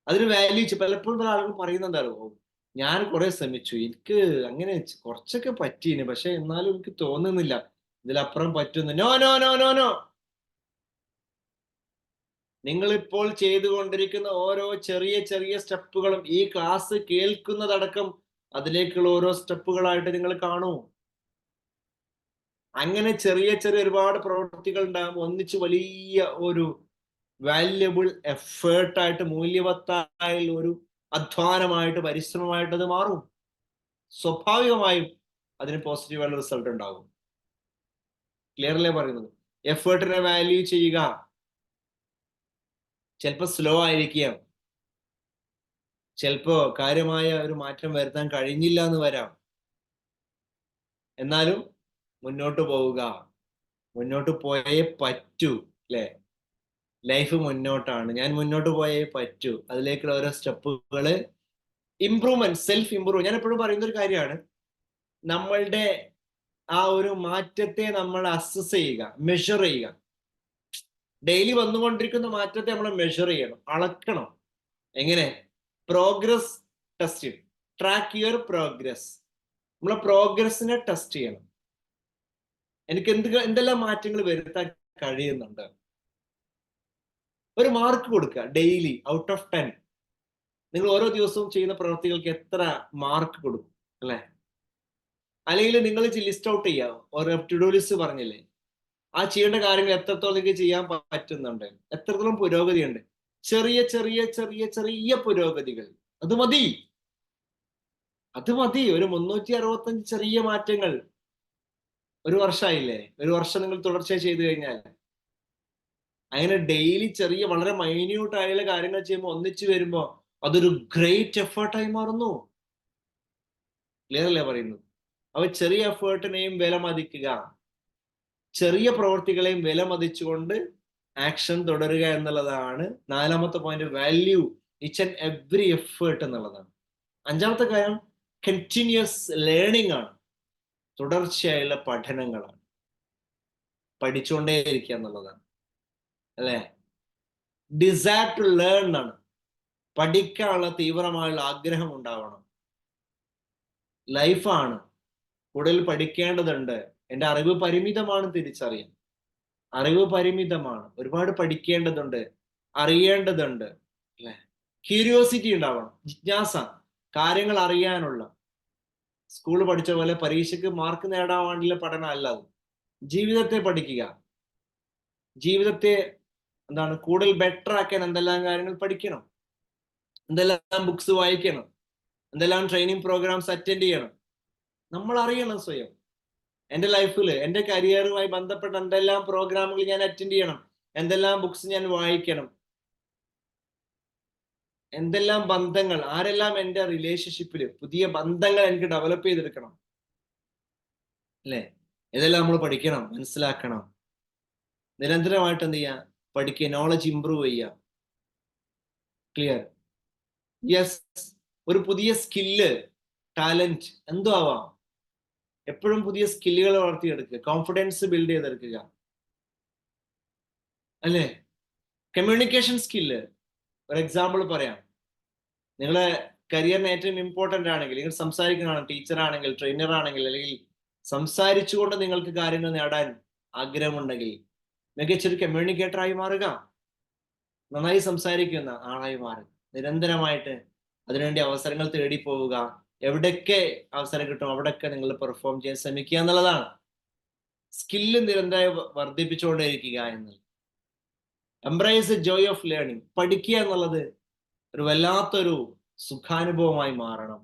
അതിന് വാല്യൂ പലപ്പോഴും പല ആളുകൾ പറയുന്നുണ്ടാവും, ഞാൻ കുറെ ശ്രമിച്ചു, എനിക്ക് അങ്ങനെ കുറച്ചൊക്കെ പറ്റീന്, പക്ഷെ എന്നാലും എനിക്ക് തോന്നുന്നില്ല ഇതിലപ്പുറം പറ്റുന്നു. No no no no no, നിങ്ങൾ ഇപ്പോൾ ചെയ്തുകൊണ്ടിരിക്കുന്ന ഓരോ ചെറിയ ചെറിയ സ്റ്റെപ്പുകളും, ഈ ക്ലാസ് കേൾക്കുന്നതടക്കം അതിലേക്കുള്ള ഓരോ സ്റ്റെപ്പുകളായിട്ട് നിങ്ങൾ കാണൂ. അങ്ങനെ ചെറിയ ചെറിയ ഒരുപാട് പ്രവൃത്തികൾ ഉണ്ടാകും, ഒന്നിച്ച് വലിയ ഒരു വാല്യബിൾ എഫേർട്ടായിട്ട്, മൂല്യവത്തായ ഒരു അധ്വാനമായിട്ട്, പരിശ്രമമായിട്ട് അത് മാറും. സ്വാഭാവികമായും അതിന് പോസിറ്റീവായുള്ള റിസൾട്ട് ഉണ്ടാകും. ക്ലിയർലേ പറയുന്നത്? എഫേർട്ടിനെ വാല്യൂ ചെയ്യുക. ചിലപ്പോൾ സ്ലോ ആയിരിക്കാം, ചിലപ്പോ കാര്യമായ ഒരു മാറ്റം വരുത്താൻ കഴിഞ്ഞില്ല എന്ന് വരാം, എന്നാലും മുന്നോട്ട് പോവുക. മുന്നോട്ട് പോയേ പറ്റൂ അല്ലെ. ലൈഫ് മുന്നോട്ടാണ്, ഞാൻ മുന്നോട്ട് പോയേ പറ്റൂ. അതിലേക്കുള്ള ഓരോ സ്റ്റെപ്പുകള്, ഇംപ്രൂവ്മെന്റ്, സെൽഫ് ഇംപ്രൂവ്. ഞാൻ എപ്പോഴും പറയുന്ന ഒരു കാര്യമാണ്, നമ്മളുടെ ആ ഒരു മാറ്റത്തെ നമ്മൾ അസസ് ചെയ്യുക, മെഷർ ചെയ്യുക. ഡെയിലി വന്നുകൊണ്ടിരിക്കുന്ന മാറ്റത്തെ നമ്മൾ മെഷർ ചെയ്യണം, അളക്കണം. എങ്ങനെ? Progress test, track your progress. നമ്മളെ പ്രോഗ്രസിനെ ടെസ്റ്റ് ചെയ്യണം. എനിക്ക് എന്തെല്ലാം മാറ്റങ്ങൾ വരുത്താൻ കഴിയുന്നുണ്ട്. ഒരു മാർക്ക് കൊടുക്കുക ഡെയിലി, ഔട്ട് ഓഫ് 10. നിങ്ങൾ ഓരോ ദിവസവും ചെയ്യുന്ന പ്രവൃത്തികൾക്ക് എത്ര മാർക്ക് കൊടുക്കും അല്ലെ. അല്ലെങ്കിൽ നിങ്ങൾ ലിസ്റ്റ് ഔട്ട് ചെയ്യുക, ഒരു ടു ഡു ലിസ്റ്റ് പറഞ്ഞില്ലേ, ആ ചെയ്യേണ്ട കാര്യങ്ങൾ എത്രത്തോളം നിങ്ങൾക്ക് ചെയ്യാൻ പറ്റുന്നുണ്ട്, എത്രത്തോളം പുരോഗതിയുണ്ട്. ചെറിയ ചെറിയ ചെറിയ ചെറിയ പുരോഗതികൾ, അത് മതി. അത് മതി. ഒരു 365 ചെറിയ മാറ്റങ്ങൾ ഒരു വർഷമായില്ലേ. ഒരു വർഷം നിങ്ങൾ തുടർച്ചയായി ചെയ്തു കഴിഞ്ഞാൽ, അങ്ങനെ ഡെയിലി ചെറിയ വളരെ മൈന്യൂട്ട് ആയുള്ള കാര്യങ്ങൾ ചെയ്യുമ്പോൾ, ഒന്നിച്ചു വരുമ്പോ അതൊരു ഗ്രേറ്റ് എഫേർട്ടായി മാറുന്നു. ക്ലിയർ അല്ലേ പറയുന്നത്? അപ്പൊ ചെറിയ എഫേർട്ടിനെയും വില മതിക്കുക, ചെറിയ പ്രവർത്തികളെയും വില മതിച്ചുകൊണ്ട് ആക്ഷൻ തുടരുക എന്നുള്ളതാണ് 4ാമത്തെ point. Value each and every effort എന്നുള്ളതാണ്. 5ാമത്തെ കാര്യം കണ്ടിന്യൂസ് ലേണിംഗ് ആണ്. തുടർച്ചയായുള്ള പഠനങ്ങളാണ്. പഠിച്ചുകൊണ്ടേയിരിക്കുക എന്നുള്ളതാണ്, അല്ലേ? ഡിസയർ ടു ലേൺ ആണ്. പഠിക്കാനുള്ള തീവ്രമായുള്ള ആഗ്രഹം ഉണ്ടാവണം. ലൈഫാണ്, കൂടുതൽ പഠിക്കേണ്ടതുണ്ട്. എൻ്റെ അറിവ് പരിമിതമാണ് തിരിച്ചറിയാം. അറിവ് പരിമിതമാണ്, ഒരുപാട് പഠിക്കേണ്ടതുണ്ട്, അറിയേണ്ടതുണ്ട്, അല്ലെ? ക്യൂരിയോസിറ്റി ഉണ്ടാവണം, ജിജ്ഞാസ, കാര്യങ്ങൾ അറിയാനുള്ള. സ്കൂൾ പഠിച്ച പോലെ പരീക്ഷയ്ക്ക് മാർക്ക് നേടാൻ വേണ്ടിയുള്ള പഠനം അല്ല അത്. ജീവിതത്തെ പഠിക്കുക, ജീവിതത്തെ കൂടുതൽ ബെറ്റർ ആക്കാൻ എന്തെല്ലാം കാര്യങ്ങൾ പഠിക്കണം, എന്തെല്ലാം ബുക്സ് വായിക്കണം, എന്തെല്ലാം ട്രെയിനിങ് പ്രോഗ്രാംസ് അറ്റൻഡ് ചെയ്യണം. നമ്മൾ അറിയണം സ്വയം. എൻ്റെ ലൈഫിൽ, എൻ്റെ കരിയറുമായി ബന്ധപ്പെട്ട എന്തെല്ലാം പ്രോഗ്രാമുകൾ ഞാൻ അറ്റൻഡ് ചെയ്യണം, എന്തെല്ലാം ബുക്സ് ഞാൻ വായിക്കണം, എന്തെല്ലാം ബന്ധങ്ങൾ, ആരെല്ലാം എൻ്റെ റിലേഷൻഷിപ്പിൽ പുതിയ ബന്ധങ്ങൾ എനിക്ക് ഡെവലപ്പ് ചെയ്തെടുക്കണം, അല്ലേ? ഇതെല്ലാം നമ്മൾ പഠിക്കണം, മനസ്സിലാക്കണം. നിരന്തരമായിട്ട് എന്ത് ചെയ്യുക? പഠിക്കുക, നോളജ് ഇംപ്രൂവ് ചെയ്യുക. ക്ലിയർ? യെസ്. ഒരു പുതിയ സ്കില്ല്, ടാലന്റ് എന്തോ ആവാം, എപ്പോഴും പുതിയ സ്കില്ലുകൾ വളർത്തിയെടുക്കുക, കോൺഫിഡൻസ് ബിൽഡ് ചെയ്തെടുക്കുക, അല്ലേ? കമ്മ്യൂണിക്കേഷൻ സ്കില്ല്, ഒരു എക്സാമ്പിൾ പറയാം. നിങ്ങളെ കരിയറിന് ഏറ്റവും ഇമ്പോർട്ടൻ്റ് ആണെങ്കിൽ, നിങ്ങൾ സംസാരിക്കുന്നതാണ്, ടീച്ചർ ആണെങ്കിൽ, ട്രെയിനർ ആണെങ്കിൽ, അല്ലെങ്കിൽ സംസാരിച്ചുകൊണ്ട് നിങ്ങൾക്ക് കാര്യങ്ങൾ നേടാൻ ആഗ്രഹമുണ്ടെങ്കിൽ മികച്ചൊരു കമ്മ്യൂണിക്കേറ്റർ ആയി മാറുക, നന്നായി സംസാരിക്കുന്ന ആളായി മാറുക. നിരന്തരമായിട്ട് അതിനുവേണ്ടി അവസരങ്ങൾ തേടി പോവുക. എവിടെയൊക്കെ അവസരം കിട്ടും അവിടെയൊക്കെ നിങ്ങൾ പെർഫോം ചെയ്യാൻ ശ്രമിക്കുക എന്നുള്ളതാണ്. സ്കില്ല് നിരന്തരമായി വർദ്ധിപ്പിച്ചുകൊണ്ടേയിരിക്കുക എന്നുള്ളത്. Embrace the joy of learning. പഠിക്കുക എന്നുള്ളത് ഒരു വല്ലാത്തൊരു സുഖാനുഭവമായി മാറണം,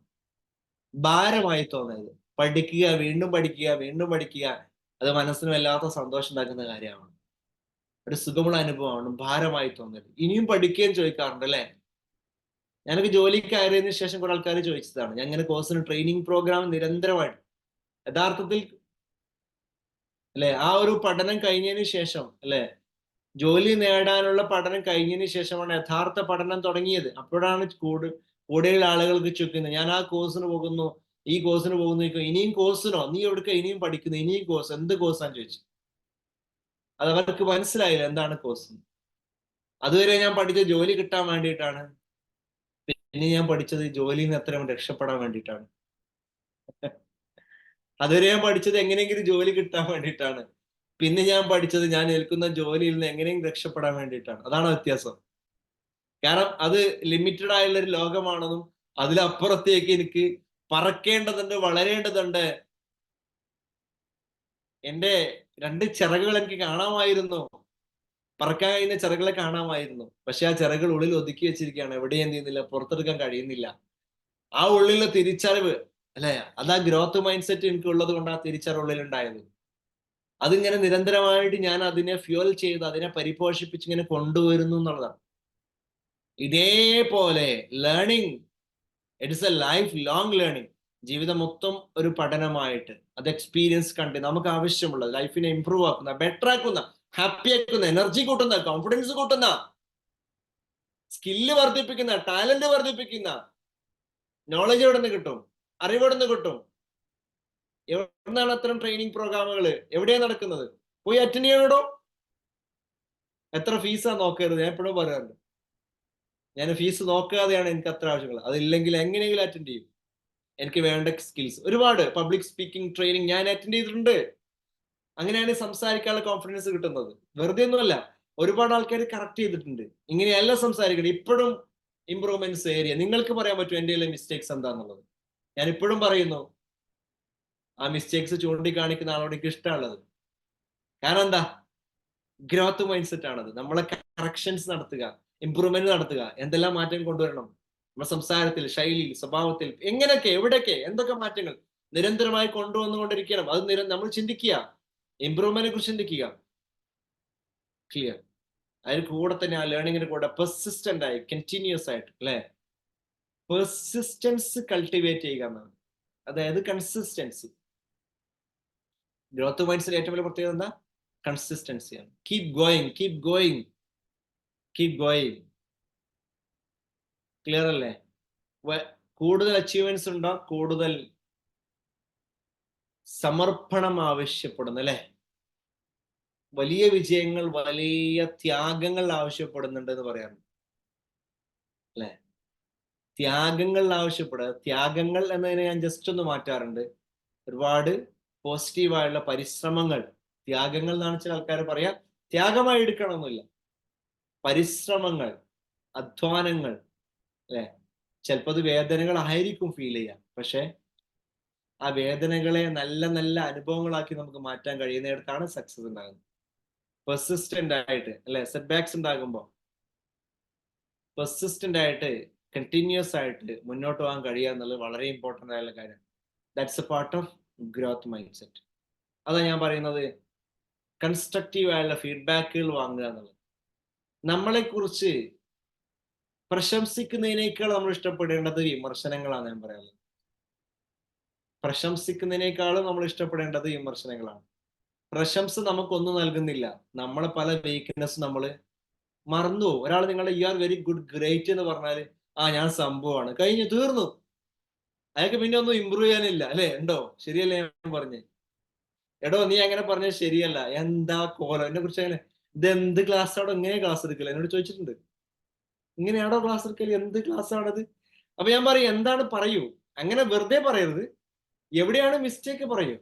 ഭാരമായി തോന്നരുത്. പഠിക്കുക, വീണ്ടും പഠിക്കുക, വീണ്ടും പഠിക്കുക, അത് മനസ്സിന് വല്ലാത്ത സന്തോഷം ഉണ്ടാക്കുന്ന കാര്യമാണ്, ഒരു സുഖമുള്ള അനുഭവമാണ്, ഭാരമായി തോന്നരുത്. ഇനിയും പഠിക്കുകയും ചോദിക്കാറുണ്ട്, അല്ലേ? ഞാനൊക്കെ ജോലിക്ക് കയറിയതിനു ശേഷം കുറെ ആൾക്കാർ ചോദിച്ചതാണ്. ഞാൻ ഇങ്ങനെ കോഴ്സിന് ട്രെയിനിങ് പ്രോഗ്രാം നിരന്തരമായിട്ട്, യഥാർത്ഥത്തിൽ അല്ലെ, ആ ഒരു പഠനം കഴിഞ്ഞതിന് ശേഷം, അല്ലെ, ജോലി നേടാനുള്ള പഠനം കഴിഞ്ഞതിന് ശേഷമാണ് യഥാർത്ഥ പഠനം തുടങ്ങിയത്. അപ്പോഴാണ് കൂടുതൽ ആളുകൾക്ക് ചോദിക്കുന്നത്, ഞാൻ ആ കോഴ്സിന് പോകുന്നു, ഈ കോഴ്സിന് പോകുന്നു, ഇനിയും കോഴ്സിനോ? നീ എവിടേക്ക് ഇനിയും പഠിക്കുന്നു? ഇനിയും കോഴ്സ്? എന്ത് കോഴ്സാന്ന് ചോദിച്ചു. അത് അവർക്ക് മനസ്സിലായില്ല എന്താണ് കോഴ്സ്. അതുവരെ ഞാൻ പഠിച്ച ജോലി കിട്ടാൻ വേണ്ടിയിട്ടാണ്, പിന്നെ ഞാൻ പഠിച്ചത് ജോലിയിൽ നിന്ന് എത്രയും രക്ഷപ്പെടാൻ വേണ്ടിയിട്ടാണ്. അതുവരെ ഞാൻ പഠിച്ചത് എങ്ങനെയെങ്കിലും ജോലി കിട്ടാൻ വേണ്ടിയിട്ടാണ്, പിന്നെ ഞാൻ പഠിച്ചത് ഞാൻ ഏൽക്കുന്ന ജോലിയിൽ നിന്ന് എങ്ങനെയും രക്ഷപ്പെടാൻ വേണ്ടിയിട്ടാണ്. അതാണ് വ്യത്യാസം. കാരണം അത് ലിമിറ്റഡ് ആയുള്ള ഒരു ലോകമാണെന്നും അതിലപ്പുറത്തേക്ക് എനിക്ക് പറക്കേണ്ടതുണ്ട്, വളരേണ്ടതുണ്ട്. എൻ്റെ 2 ചിറകുകൾ എനിക്ക് കാണാമായിരുന്നു, പറക്കാൻ കഴിയുന്ന ചിറകുകളെ കാണാമായിരുന്നു. പക്ഷെ ആ ചിറകുകൾ ഉള്ളിൽ ഒതുക്കി വെച്ചിരിക്കുകയാണ്, എവിടെയും എന്ത് ചെയ്യുന്നില്ല, പുറത്തെടുക്കാൻ കഴിയുന്നില്ല. ആ ഉള്ളിലെ തിരിച്ചറിവ്, അല്ലെ, അതാ ഗ്രോത്ത് മൈൻഡ് സെറ്റ് എനിക്ക് ഉള്ളത് കൊണ്ട് ആ തിരിച്ചറിവ് ഉള്ളിൽ ഉണ്ടായത്. അതിങ്ങനെ നിരന്തരമായിട്ട് ഞാൻ അതിനെ ഫ്യൂൽ ചെയ്ത് അതിനെ പരിപോഷിപ്പിച്ച് ഇങ്ങനെ കൊണ്ടുവരുന്നു എന്നുള്ളതാണ്. ഇതേപോലെ learning, it's A life long learning. ജീവിതം മൊത്തം ഒരു പഠനമായിട്ട് അത് എക്സ്പീരിയൻസ് കണ്ട് നമുക്ക് ആവശ്യമുള്ളത് ലൈഫിനെ ഇംപ്രൂവ് ആക്കുന്ന, ബെറ്റർ ആക്കുന്ന, ഹാപ്പി ആക്കുന്ന, എനർജി കൂട്ടുന്ന, കോൺഫിഡൻസ് കൂട്ടുന്ന, സ്കില്ല് വർദ്ധിപ്പിക്കുന്ന, ടാലന്റ് വർദ്ധിപ്പിക്കുന്ന, നോളജ് എവിടെ നിന്ന് കിട്ടും? അറിവ് എവിടെ നിന്ന് കിട്ടും? എവിടുന്നാണ് അത്തരം ട്രെയിനിങ് പ്രോഗ്രാമുകൾ എവിടെയാണ് നടക്കുന്നത്? പോയി അറ്റൻഡ് ചെയ്യണോ? എത്ര ഫീസാ നോക്കരുത്, ഞാൻ എപ്പോഴും പറയാറുണ്ട്. ഞാൻ ഫീസ് നോക്കാതെയാണ് എനിക്ക് അത്ര ആവശ്യങ്ങൾ. അതില്ലെങ്കിൽ എങ്ങനെയെങ്കിലും അറ്റൻഡ് ചെയ്യും. എനിക്ക് വേണ്ട സ്കിൽസ് ഒരുപാട്, പബ്ലിക് സ്പീക്കിംഗ് ട്രെയിനിങ് ഞാൻ അറ്റൻഡ് ചെയ്തിട്ടുണ്ട്. അങ്ങനെയാണ് സംസാരിക്കാനുള്ള കോൺഫിഡൻസ് കിട്ടുന്നത്. വെറുതെ ഒന്നുമല്ല, ഒരുപാട് ആൾക്കാർ കറക്റ്റ് ചെയ്തിട്ടുണ്ട്. ഇങ്ങനെയല്ല സംസാരിക്കണം. ഇപ്പോഴും ഇംപ്രൂവ്മെന്റ്സ് ഏരിയ നിങ്ങൾക്ക് പറയാൻ പറ്റും എൻ്റെ മിസ്റ്റേക്സ് എന്താന്നുള്ളത്. ഞാൻ ഇപ്പോഴും പറയുന്നു, ആ മിസ്റ്റേക്സ് ചൂണ്ടിക്കാണിക്കുന്ന ആളോട് എനിക്ക് ഇഷ്ടമുള്ളത്. കാരണം എന്താ? ഗ്രോത്ത് മൈൻഡ് സെറ്റ് ആണത്. നമ്മളെ കറക്ഷൻസ് നടത്തുക, ഇംപ്രൂവ്മെന്റ് നടത്തുക, എന്തെല്ലാം മാറ്റം കൊണ്ടുവരണം നമ്മുടെ സംസാരത്തിൽ, ശൈലിയിൽ, സ്വഭാവത്തിൽ, എങ്ങനെയൊക്കെ, എവിടെയൊക്കെ, എന്തൊക്കെ മാറ്റങ്ങൾ നിരന്തരമായി കൊണ്ടുവന്നുകൊണ്ടിരിക്കണം. അത് നമ്മൾ ചിന്തിക്കുക, ഇംപ്രൂവ്മെന്റിനെ കുറിച്ച് ചിന്തിക്കുക. ക്ലിയർ? അതിന് കൂടെ തന്നെ ആ ലേണിങ്ങിന് കൂടെ പെർസിസ്റ്റന്റ് ആയി, കണ്ടിന്യൂസ് ആയിട്ട്, അല്ലെ, പെർസിസ്റ്റൻസ് കൾട്ടിവേറ്റ് ചെയ്യുക എന്നാണ്. അതായത് കൺസിസ്റ്റൻസി. ഗ്രോത്ത് മൈൻഡ്സിന്റെ ഏറ്റവും വലിയ പ്രത്യേകത എന്താ? കൺസിസ്റ്റൻസിയാണ്. Keep going, keep going, keep going. Clear അല്ലേ? കൂടുതൽ അച്ചീവ്മെന്റ്സ് ഉണ്ടോ, കൂടുതൽ സമർപ്പണം ആവശ്യപ്പെടുന്നു അല്ലെ? വലിയ വിജയങ്ങൾ, വലിയ ത്യാഗങ്ങൾ ആവശ്യപ്പെടുന്നുണ്ട് എന്ന് പറയാറുണ്ട് അല്ലെ? ത്യാഗങ്ങൾ ആവശ്യപ്പെടുക. ത്യാഗങ്ങൾ എന്നതിനെ ഞാൻ ജസ്റ്റ് ഒന്ന് മാറ്റാറുണ്ട്. ഒരുപാട് പോസിറ്റീവായുള്ള പരിശ്രമങ്ങൾ, ത്യാഗങ്ങൾ എന്നാണ് ചില ആൾക്കാർ പറയാ. ത്യാഗമായി എടുക്കണമെന്നില്ല. പരിശ്രമങ്ങൾ, അധ്വാനങ്ങൾ അല്ലെ? ചിലപ്പോൾ അത് വേദനകളായിരിക്കും ഫീൽ ചെയ്യുക. പക്ഷെ ആ വേദനകളെ നല്ല നല്ല അനുഭവങ്ങളാക്കി നമുക്ക് മാറ്റാൻ കഴിയുന്നിടത്താണ് സക്സസ് ഉണ്ടാകുന്നത്. പെർസിസ്റ്റന്റ് ആയിട്ട് അല്ലെ? സെറ്റ് ബാക്സ് ഉണ്ടാകുമ്പോൾ പെർസിസ്റ്റന്റ് ആയിട്ട് കണ്ടിന്യൂസ് ആയിട്ട് മുന്നോട്ട് പോകാൻ കഴിയുക എന്നുള്ളത് വളരെ ഇമ്പോർട്ടന്റ് ആയുള്ള കാര്യമാണ്. That's A part of growth mind set. അതാ ഞാൻ പറയുന്നത്, കൺസ്ട്രക്റ്റീവ് ആയുള്ള ഫീഡ്ബാക്കുകൾ വാങ്ങുക എന്നുള്ളത്. നമ്മളെ കുറിച്ച് പ്രശംസിക്കുന്നതിനേക്കാൾ നമ്മൾ ഇഷ്ടപ്പെടേണ്ടത് വിമർശനങ്ങളാണ് ഞാൻ പറയാനുള്ളത്. പ്രശംസിക്കുന്നതിനേക്കാളും നമ്മൾ ഇഷ്ടപ്പെടേണ്ടത് വിമർശനങ്ങളാണ്. പ്രശംസ നമുക്കൊന്നും നൽകുന്നില്ല. നമ്മളെ പല വീക്ക്നെസ് നമ്മൾ മറന്നു. ഒരാൾ നിങ്ങളെ you are very good, great എന്ന് പറഞ്ഞാല് ഞാൻ സംഭവമാണ്, കഴിഞ്ഞു, തീർന്നു. അയാൾക്ക് പിന്നെ ഒന്നും ഇമ്പ്രൂവ് ചെയ്യാനില്ല അല്ലെ? ഉണ്ടോ? ശരിയല്ലേ ഞാൻ പറഞ്ഞേ? എടോ നീ അങ്ങനെ പറഞ്ഞത് ശരിയല്ല, എന്താ കോലം, എന്നെ കുറിച്ച് അങ്ങനെ, ഇതെന്ത് ക്ലാസ് ആണോ, ഇങ്ങനെ ക്ലാസ് എടുക്കില്ല എന്നോട് ചോദിച്ചിട്ടുണ്ട്. ഇങ്ങനെയാണോ ക്ലാസ് എടുക്കല്, എന്ത് ക്ലാസ് ആണത്? അപ്പൊ ഞാൻ പറയും, എന്താണ് പറയൂ, അങ്ങനെ വെറുതെ പറയരുത്, എവിടെയാണ് മിസ്റ്റേക്ക് പറയൂ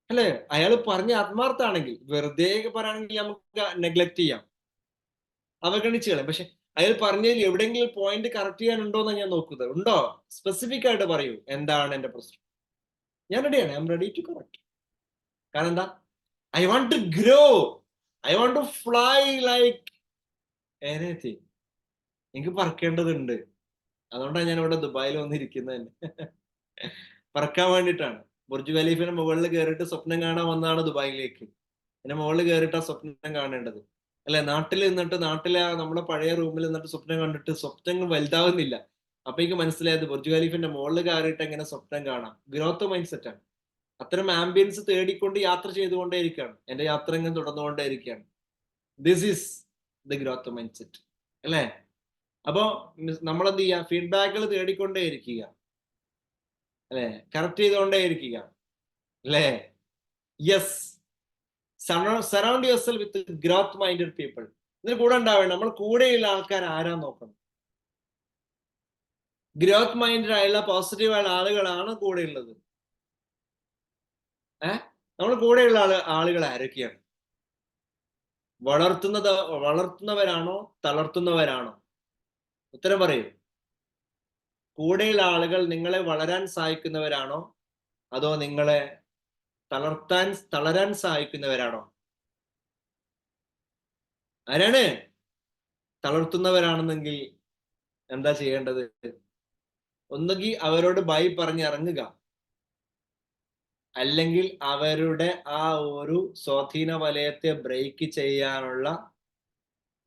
അല്ലെ? അയാൾ പറഞ്ഞ ആത്മാർത്ഥാണെങ്കിൽ, വെറുതെ പറയുകയാണെങ്കിൽ നമുക്ക് നെഗ്ലക്ട് ചെയ്യാം, അവഗണിച്ച് കളയാം. പക്ഷെ അയാൾ പറഞ്ഞതിൽ എവിടെയെങ്കിലും പോയിന്റ് കറക്റ്റ് ചെയ്യാനുണ്ടോ എന്നാണ് ഞാൻ നോക്കുന്നത്. ഉണ്ടോ? സ്പെസിഫിക് ആയിട്ട് പറയൂ, എന്താണ് എന്റെ പ്രശ്നം, ഞാൻ റെഡിയാണ്, I am ready to correct. കാരണം എന്താ? I want to grow, I want to fly like anything. എനിക്ക് പറക്കേണ്ടതുണ്ട്. അതുകൊണ്ടാണ് ഞാൻ ഇവിടെ ദുബായിൽ വന്നിരിക്കുന്നത് തന്നെ. പറക്കാൻ വേണ്ടിയിട്ടാണ്. ബുർജ് ഖലീഫിന്റെ മുകളിൽ കയറിയിട്ട് സ്വപ്നം കാണാൻ വന്നതാണ് ദുബായിലേക്ക്. പിന്നെ മുകളിൽ കയറിയിട്ടാ സ്വപ്നം കാണേണ്ടത് അല്ലെ? നാട്ടിൽ നിന്നിട്ട്, നാട്ടിലെ നമ്മുടെ പഴയ റൂമിൽ നിന്നിട്ട് സ്വപ്നം കണ്ടിട്ട് സ്വപ്നങ്ങൾ വലുതാവുന്നില്ല. അപ്പൊ എനിക്ക് മനസ്സിലായത് ബുർജ് ഖലീഫിന്റെ മുകളിൽ കയറിയിട്ട് എങ്ങനെ സ്വപ്നം കാണാം. ഗ്രോത്ത് മൈൻഡ് സെറ്റ് ആണ്. അത്തരം ആംബിയൻസ് തേടിക്കൊണ്ട് യാത്ര ചെയ്തുകൊണ്ടേയിരിക്കുകയാണ്. എന്റെ യാത്ര ഇങ്ങനെ തുടർന്നുകൊണ്ടേയിരിക്കുകയാണ്. This is the growth mind set അല്ലേ? അപ്പോ നമ്മൾ എന്ത് ചെയ്യുക? ഫീഡ്ബാക്കുകൾ തേടിക്കൊണ്ടേ ഇരിക്കുക അല്ലെ? കറക്റ്റ് ചെയ്തുകൊണ്ടേ ഇരിക്കുക അല്ലേ? Yes. Surround your self with growth minded people. ഇതിന് കൂടെ ഉണ്ടാവേണ്ട, നമ്മൾ കൂടെയുള്ള ആൾക്കാർ ആരാ നോക്കണം. ഗ്രോത്ത് മൈൻഡഡ് ആയുള്ള പോസിറ്റീവ് ആയുള്ള ആളുകളാണ് കൂടെ ഉള്ളത്. നമ്മൾ കൂടെയുള്ള ആളുകൾ ആരൊക്കെയാണ്? വളർത്തുന്നവരാണോ തളർത്തുന്നവരാണോ? ഉത്തരം പറയൂ. കൂടെയുള്ള ആളുകൾ നിങ്ങളെ വളരാൻ സഹായിക്കുന്നവരാണോ അതോ നിങ്ങളെ തളരാൻ സഹായിക്കുന്നവരാണോ? ആരാണ്? തളർത്തുന്നവരാണെന്നെങ്കിൽ എന്താ ചെയ്യേണ്ടത്? ഒന്നുകിൽ അവരോട് ബൈ പറഞ്ഞ് ഇറങ്ങുക, അല്ലെങ്കിൽ അവരുടെ ആ ഒരു സ്വാധീന വലയത്തെ ബ്രേക്ക് ചെയ്യാനുള്ള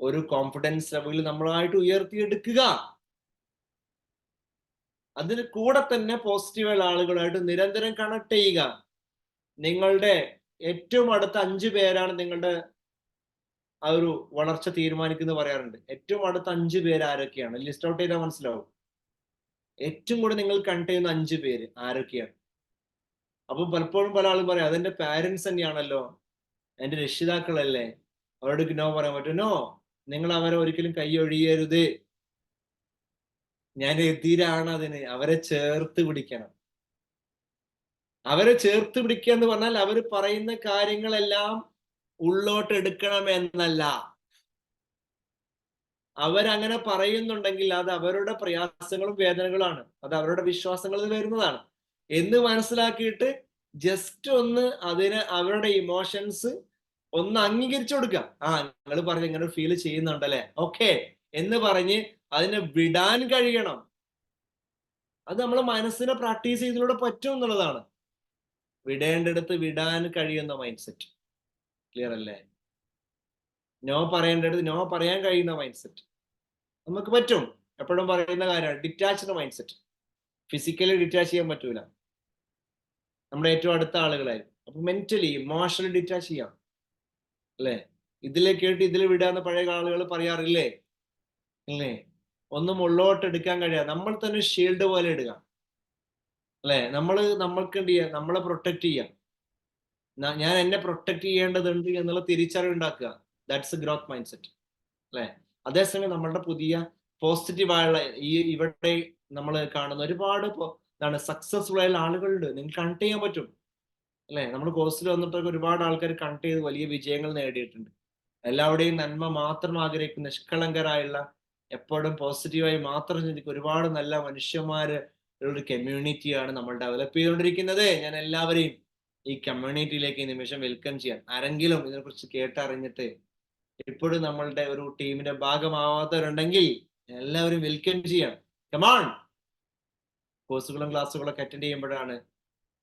ഒരു കോൺഫിഡൻസ് ലെവൽ നമ്മളായിട്ട് ഉയർത്തിയെടുക്കുക. അതിന് കൂടെ തന്നെ പോസിറ്റീവുള്ള ആളുകളായിട്ട് നിരന്തരം കണക്ട് ചെയ്യുക. നിങ്ങളുടെ ഏറ്റവും അടുത്ത 5 പേരാണ് നിങ്ങളുടെ ആ ഒരു വളർച്ച തീരുമാനിക്കുന്നത് പറയാറുണ്ട്. ഏറ്റവും അടുത്ത 5 പേര് ആരൊക്കെയാണ്? ലിസ്റ്റ് ഔട്ട് ചെയ്താൽ മനസ്സിലാവും. ഏറ്റവും കൂടെ നിങ്ങൾ കണക്ട് ചെയ്യുന്ന 5 പേര് ആരൊക്കെയാണ്? അപ്പൊ പലപ്പോഴും പല ആളും പറയാം, അതെന്റെ പാരന്റ്സ് തന്നെയാണല്ലോ, എന്റെ രക്ഷിതാക്കളല്ലേ, അവരോട് നോ പറയാൻ പറ്റും. നോ, നിങ്ങൾ അവരെ ഒരിക്കലും കൈയൊഴിയരുത്. ഞാൻ എതിരാണ് അതിന്. അവരെ ചേർത്ത് പിടിക്കണം. അവരെ ചേർത്ത് പിടിക്കുക എന്ന് പറഞ്ഞാൽ അവർ പറയുന്ന കാര്യങ്ങളെല്ലാം ഉള്ളോട്ട് എടുക്കണം എന്നല്ല. അവരങ്ങനെ പറയുന്നുണ്ടെങ്കിൽ അത് അവരുടെ പ്രയാസങ്ങളും വേദനകളാണ്, അത് അവരുടെ വിശ്വാസങ്ങളിൽ വരുന്നതാണ് എന്ന് മനസ്സിലാക്കിയിട്ട് ജസ്റ്റ് ഒന്ന് അതിന് അവരുടെ ഇമോഷൻസ് ഒന്ന് അംഗീകരിച്ചു കൊടുക്കുക. നിങ്ങൾ പറഞ്ഞ് ഇങ്ങനെ ഫീൽ ചെയ്യുന്നുണ്ടല്ലേ, ഓക്കെ എന്ന് പറഞ്ഞ് അതിനെ വിടാൻ കഴിയണം. അത് നമ്മളെ മനസ്സിനെ പ്രാക്ടീസ് ചെയ്തതിലൂടെ പറ്റും എന്നുള്ളതാണ്. വിടേണ്ടടുത്ത് വിടാൻ കഴിയുന്ന മൈൻഡ് സെറ്റ്. ക്ലിയർ അല്ലേ? നോ പറയേണ്ടടുത്ത് നോ പറയാൻ കഴിയുന്ന മൈൻഡ് സെറ്റ് നമുക്ക് പറ്റും. എപ്പോഴും പറയുന്ന കാര്യമാണ് detached mind set. Physically detach ചെയ്യാൻ പറ്റൂല, നമ്മുടെ ഏറ്റവും അടുത്ത ആളുകളായിരിക്കും. അപ്പൊ മെന്റലി ഇമോഷണലി ഡിറ്റാച്ച് ചെയ്യാം അല്ലേ? ഇതിലെ കേട്ട് ഇതിൽ വിടാന്ന് പഴയ ആളുകൾ പറയാറില്ലേ? ഇല്ലേ? ഒന്നും ഉള്ളോട്ട് എടുക്കാൻ കഴിയാതെ നമ്മൾ തന്നെ ഷീൽഡ് പോലെ ഇടുക. അല്ലെ? നമ്മൾക്ക് എന്ത് ചെയ്യാം? നമ്മളെ പ്രൊട്ടക്ട് ചെയ്യാം. ഞാൻ എന്നെ പ്രൊട്ടക്ട് ചെയ്യേണ്ടതുണ്ട് എന്നുള്ള തിരിച്ചറിവ് ഉണ്ടാക്കുക. That's A growth mind set. അല്ലെ? അതേസമയം നമ്മളുടെ പുതിയ പോസിറ്റീവായുള്ള ഇവിടെ നമ്മൾ കാണുന്ന ഒരുപാട് സക്സസ്ഫുൾ ആയുള്ള ആളുകളുണ്ട്. നിങ്ങൾക്ക് കണക്ട് ചെയ്യാൻ പറ്റും. അല്ലെ? നമ്മൾ കോഴ്സിൽ വന്നിട്ടൊക്കെ ഒരുപാട് ആൾക്കാർ കണക്ട് ചെയ്ത് വലിയ വിജയങ്ങൾ നേടിയിട്ടുണ്ട്. എല്ലാവരുടെയും നന്മ മാത്രം ആഗ്രഹിക്കുന്ന നിഷ്കളങ്കരായുള്ള, എപ്പോഴും പോസിറ്റീവായി മാത്രം ചിന്തിക്കുന്ന ഒരുപാട് നല്ല മനുഷ്യന്മാര് ഒരു കമ്മ്യൂണിറ്റിയാണ് നമ്മൾ ഡെവലപ്പ് ചെയ്തുകൊണ്ടിരിക്കുന്നത്. ഞാൻ എല്ലാവരെയും ഈ കമ്മ്യൂണിറ്റിയിലേക്ക് ഈ നിമിഷം വെൽക്കം ചെയ്യാൻ, ആരെങ്കിലും ഇതിനെക്കുറിച്ച് കേട്ടറിഞ്ഞിട്ട് ഇപ്പോഴും നമ്മളുടെ ഒരു ടീമിന്റെ ഭാഗമാവാത്തവരുണ്ടെങ്കിൽ എല്ലാവരും വെൽക്കം ചെയ്യാം. കമാൺ. കോഴ്സുകളും ക്ലാസ്സുകളൊക്കെ അറ്റൻഡ് ചെയ്യുമ്പോഴാണ്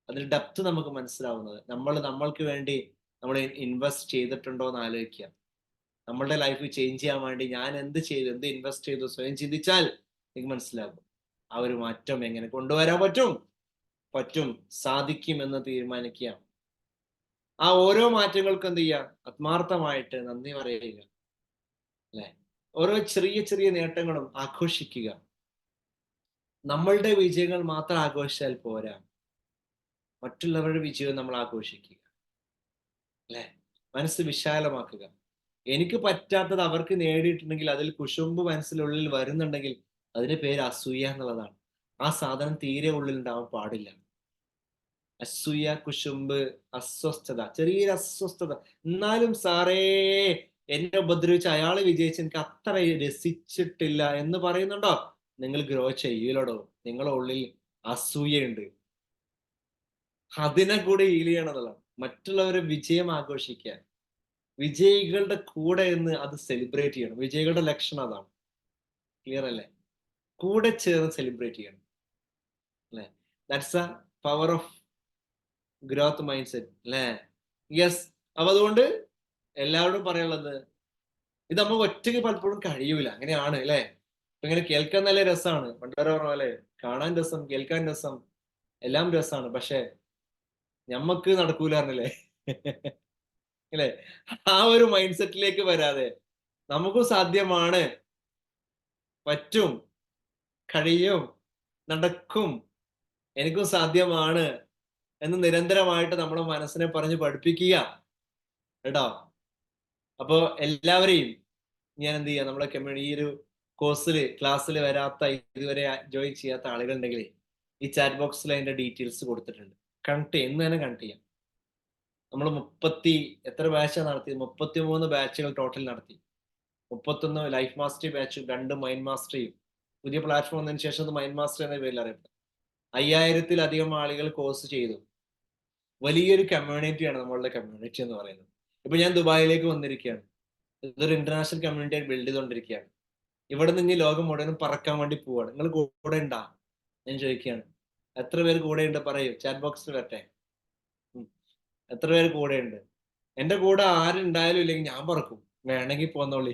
അതിൽ ഡെപ്ത് നമുക്ക് മനസ്സിലാവുന്നത്. നമ്മൾക്ക് വേണ്ടി നമ്മൾ ഇൻവെസ്റ്റ് ചെയ്തിട്ടുണ്ടോ എന്ന് ആലോചിക്കുക. നമ്മളുടെ ലൈഫ് ചേഞ്ച് ചെയ്യാൻ വേണ്ടി ഞാൻ എന്ത് ചെയ്തു, എന്ത് ഇൻവെസ്റ്റ് ചെയ്തു, സ്വയം ചിന്തിച്ചാൽ നിങ്ങൾക്ക് മനസ്സിലാകും ആ ഒരു മാറ്റം എങ്ങനെ കൊണ്ടുവരാൻ പറ്റും, സാധിക്കും എന്ന് തീരുമാനിക്കുക. ആ ഓരോ മാറ്റങ്ങൾക്കും എന്ത് ചെയ്യുക? ആത്മാർത്ഥമായിട്ട് നന്ദി പറയുക. അല്ലെ? ഓരോ ചെറിയ ചെറിയ നേട്ടങ്ങളും ആഘോഷിക്കുക. നമ്മളുടെ വിജയങ്ങൾ മാത്രം ആഘോഷിച്ചാൽ പോരാ, മറ്റുള്ളവരുടെ വിജയവും നമ്മൾ ആഘോഷിക്കുക. അല്ലെ? മനസ്സ് വിശാലമാക്കുക. എനിക്ക് പറ്റാത്തത് അവർക്ക് നേടിയിട്ടുണ്ടെങ്കിൽ അതിൽ കുശുമ്പ് മനസ്സിനുള്ളിൽ വരുന്നുണ്ടെങ്കിൽ അതിന്റെ പേര് അസൂയ എന്നുള്ളതാണ്. ആ സാധനം തീരെ ഉള്ളിൽ ഉണ്ടാവാൻ പാടില്ല. അസൂയ, കുശുമ്പ്, അസ്വസ്ഥത, ചെറിയൊരു അസ്വസ്ഥത. എന്നാലും സാറേ എന്നെ ഉപദ്രവിച്ച് അയാള് വിജയിച്ച് എനിക്ക് അത്ര രസിച്ചിട്ടില്ല എന്ന് പറയുന്നുണ്ടോ? നിങ്ങൾ ഗ്രോ ചെയ്യൂലടോ. നിങ്ങളുടെ ഉള്ളിൽ അസൂയുണ്ട്. അതിനെ കൂടെ ഹീൽ ചെയ്യണമെന്നുള്ളതാണ്. മറ്റുള്ളവരെ വിജയം ആഘോഷിക്കുക. വിജയികളുടെ കൂടെ എന്ന് അത് സെലിബ്രേറ്റ് ചെയ്യണം. വിജയികളുടെ ലക്ഷണം അതാണ്. ക്ലിയർ അല്ലേ? കൂടെ ചേർന്ന് സെലിബ്രേറ്റ് ചെയ്യണം. അല്ലെ? That's A power of growth mind set. അല്ലേ? യെസ്. അപ്പൊ അതുകൊണ്ട് എല്ലാവരോടും പറയാനുള്ളത്, ഇത് നമുക്ക് ഒറ്റയ്ക്ക് പലപ്പോഴും കഴിയൂല. അങ്ങനെയാണ് അല്ലേ? ഇപ്പൊ ഇങ്ങനെ കേൾക്കാൻ നല്ല രസമാണ്. പണ്ടുവരെ പറഞ്ഞ പോലെ കാണാൻ രസം, കേൾക്കാൻ രസം, എല്ലാം രസമാണ്. പക്ഷെ ഞമ്മക്ക് നടക്കൂലെന്നല്ലേ? അല്ലേ? ആ ഒരു മൈൻഡ് സെറ്റിലേക്ക് വരാതെ നമുക്കും സാധ്യമാണ്, പറ്റും, കഴിയും, നടക്കും, എനിക്കും സാധ്യമാണ് എന്ന് നിരന്തരമായിട്ട് നമ്മുടെ മനസ്സിനെ പറഞ്ഞ് പഠിപ്പിക്കുക കേട്ടോ. അപ്പൊ എല്ലാവരെയും ഞാൻ എന്ത് ചെയ്യാം, നമ്മളെ കമ്മ്യൂണിറ്റി ഈ ഒരു ക്ലാസ്സിൽ വരാത്ത, ഇതുവരെ ജോയിൻ ചെയ്യാത്ത ആളുകൾ ഉണ്ടെങ്കിൽ ഈ ചാറ്റ് ബോക്സിൽ അതിന്റെ ഡീറ്റെയിൽസ് കൊടുത്തിട്ടുണ്ട്. കണക്ട് ഇന്ന് തന്നെ കണക്ട് ചെയ്യാം. നമ്മൾ എത്ര ബാച്ചാണ് നടത്തിയത്? 33 ബാച്ചുകൾ ടോട്ടൽ നടത്തി. 31 ലൈഫ് മാസ്റ്ററി ബാച്ചും 2 മൈൻഡ് മാസ്റ്ററിയും. പുതിയ പ്ലാറ്റ്ഫോം വന്നതിന് ശേഷം അത് മൈൻഡ് മാസ്റ്റർ എന്ന പേരിൽ അറിയപ്പെടും. 5000-ലധികം ആളുകൾ കോഴ്സ് ചെയ്തു. വലിയൊരു കമ്മ്യൂണിറ്റിയാണ് നമ്മളുടെ കമ്മ്യൂണിറ്റി എന്ന് പറയുന്നത്. ഇപ്പൊ ഞാൻ ദുബായിലേക്ക് വന്നിരിക്കുകയാണ്. ഇതൊരു ഇന്റർനാഷണൽ കമ്മ്യൂണിറ്റി ആയിട്ട് ബിൽഡ് ചെയ്തുകൊണ്ടിരിക്കുകയാണ്. ഇവിടെ നിന്ന് ലോകം മുഴുവനും പറക്കാൻ വേണ്ടി പോവാണ്. നിങ്ങൾ കൂടെ ഉണ്ടാ? ഞാൻ ചോദിക്കുകയാണ്. എത്ര പേര് കൂടെ ഉണ്ട്? പറയൂ, ചാറ്റ് ബോക്സിൽ വരട്ടെ. എത്ര പേര് കൂടെ ഉണ്ട്? എന്റെ കൂടെ ആരുണ്ടായാലും ഇല്ലെങ്കിൽ ഞാൻ പറക്കും. വേണമെങ്കിൽ പോന്നോളി.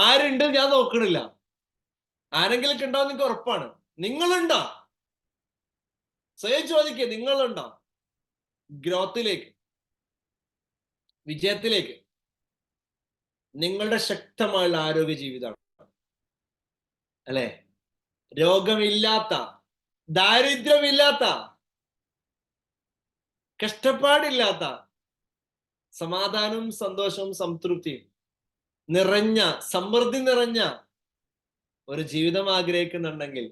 ആരുണ്ട് ഞാൻ നോക്കണില്ല. ആരെങ്കിലും ഉണ്ടാവും നിങ്ങൾക്ക് ഉറപ്പാണ്. നിങ്ങളുണ്ടോ? സ്വയം ചോദിക്കുക, നിങ്ങളുണ്ടോ ഗ്രോത്തിലേക്ക്, വിജയത്തിലേക്ക്? നിങ്ങളുടെ ശക്തമായുള്ള ആരോഗ്യ ജീവിതമാണ് അല്ലെ? രോഗമില്ലാത്ത, ദാരിദ്ര്യമില്ലാത്ത, കഷ്ടപ്പാടില്ലാത്ത, സമാധാനവും സന്തോഷവും സംതൃപ്തിയും നിറഞ്ഞ, സമൃദ്ധി നിറഞ്ഞ ഒരു ജീവിതം ആഗ്രഹിക്കുന്നുണ്ടെങ്കിൽ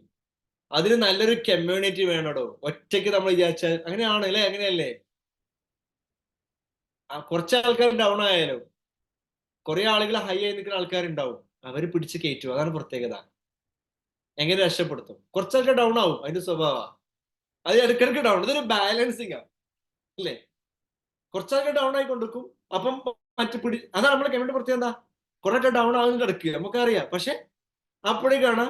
അതിന് നല്ലൊരു കമ്മ്യൂണിറ്റി വേണോടോ. ഒറ്റയ്ക്ക് നമ്മൾ വിചാരിച്ചാൽ അങ്ങനെയാണ് അല്ലേ? അങ്ങനെയല്ലേ? കുറച്ച് ആൾക്കാർ ഡൗൺ ആയാലും കുറെ ആളുകൾ ഹൈ ആയി നിൽക്കുന്ന ആൾക്കാരുണ്ടാവും. അവര് പിടിച്ച് കയറ്റും. അതാണ് പ്രത്യേകത. എങ്ങനെ രക്ഷപ്പെടുത്തും? കുറച്ചൊക്കെ ഡൗൺ ആവും, അതിന്റെ സ്വഭാവം. അത് ഇടയ്ക്കിടയ്ക്ക് ഡൗൺ. ഇതൊരു ബാലൻസിങ് ആണ് അല്ലേ? കുറച്ചൊക്കെ ഡൗൺ ആയി കൊണ്ടിരിക്കും. അപ്പം അതാണ് നമ്മുടെ കമ്മ്യൂണിറ്റി പ്രത്യേകത. എന്താ? കുറെയൊക്കെ ഡൗൺ ആകുന്ന കിടക്കുക, നമുക്കറിയാം. പക്ഷെ അപ്പോഴേക്കാണ്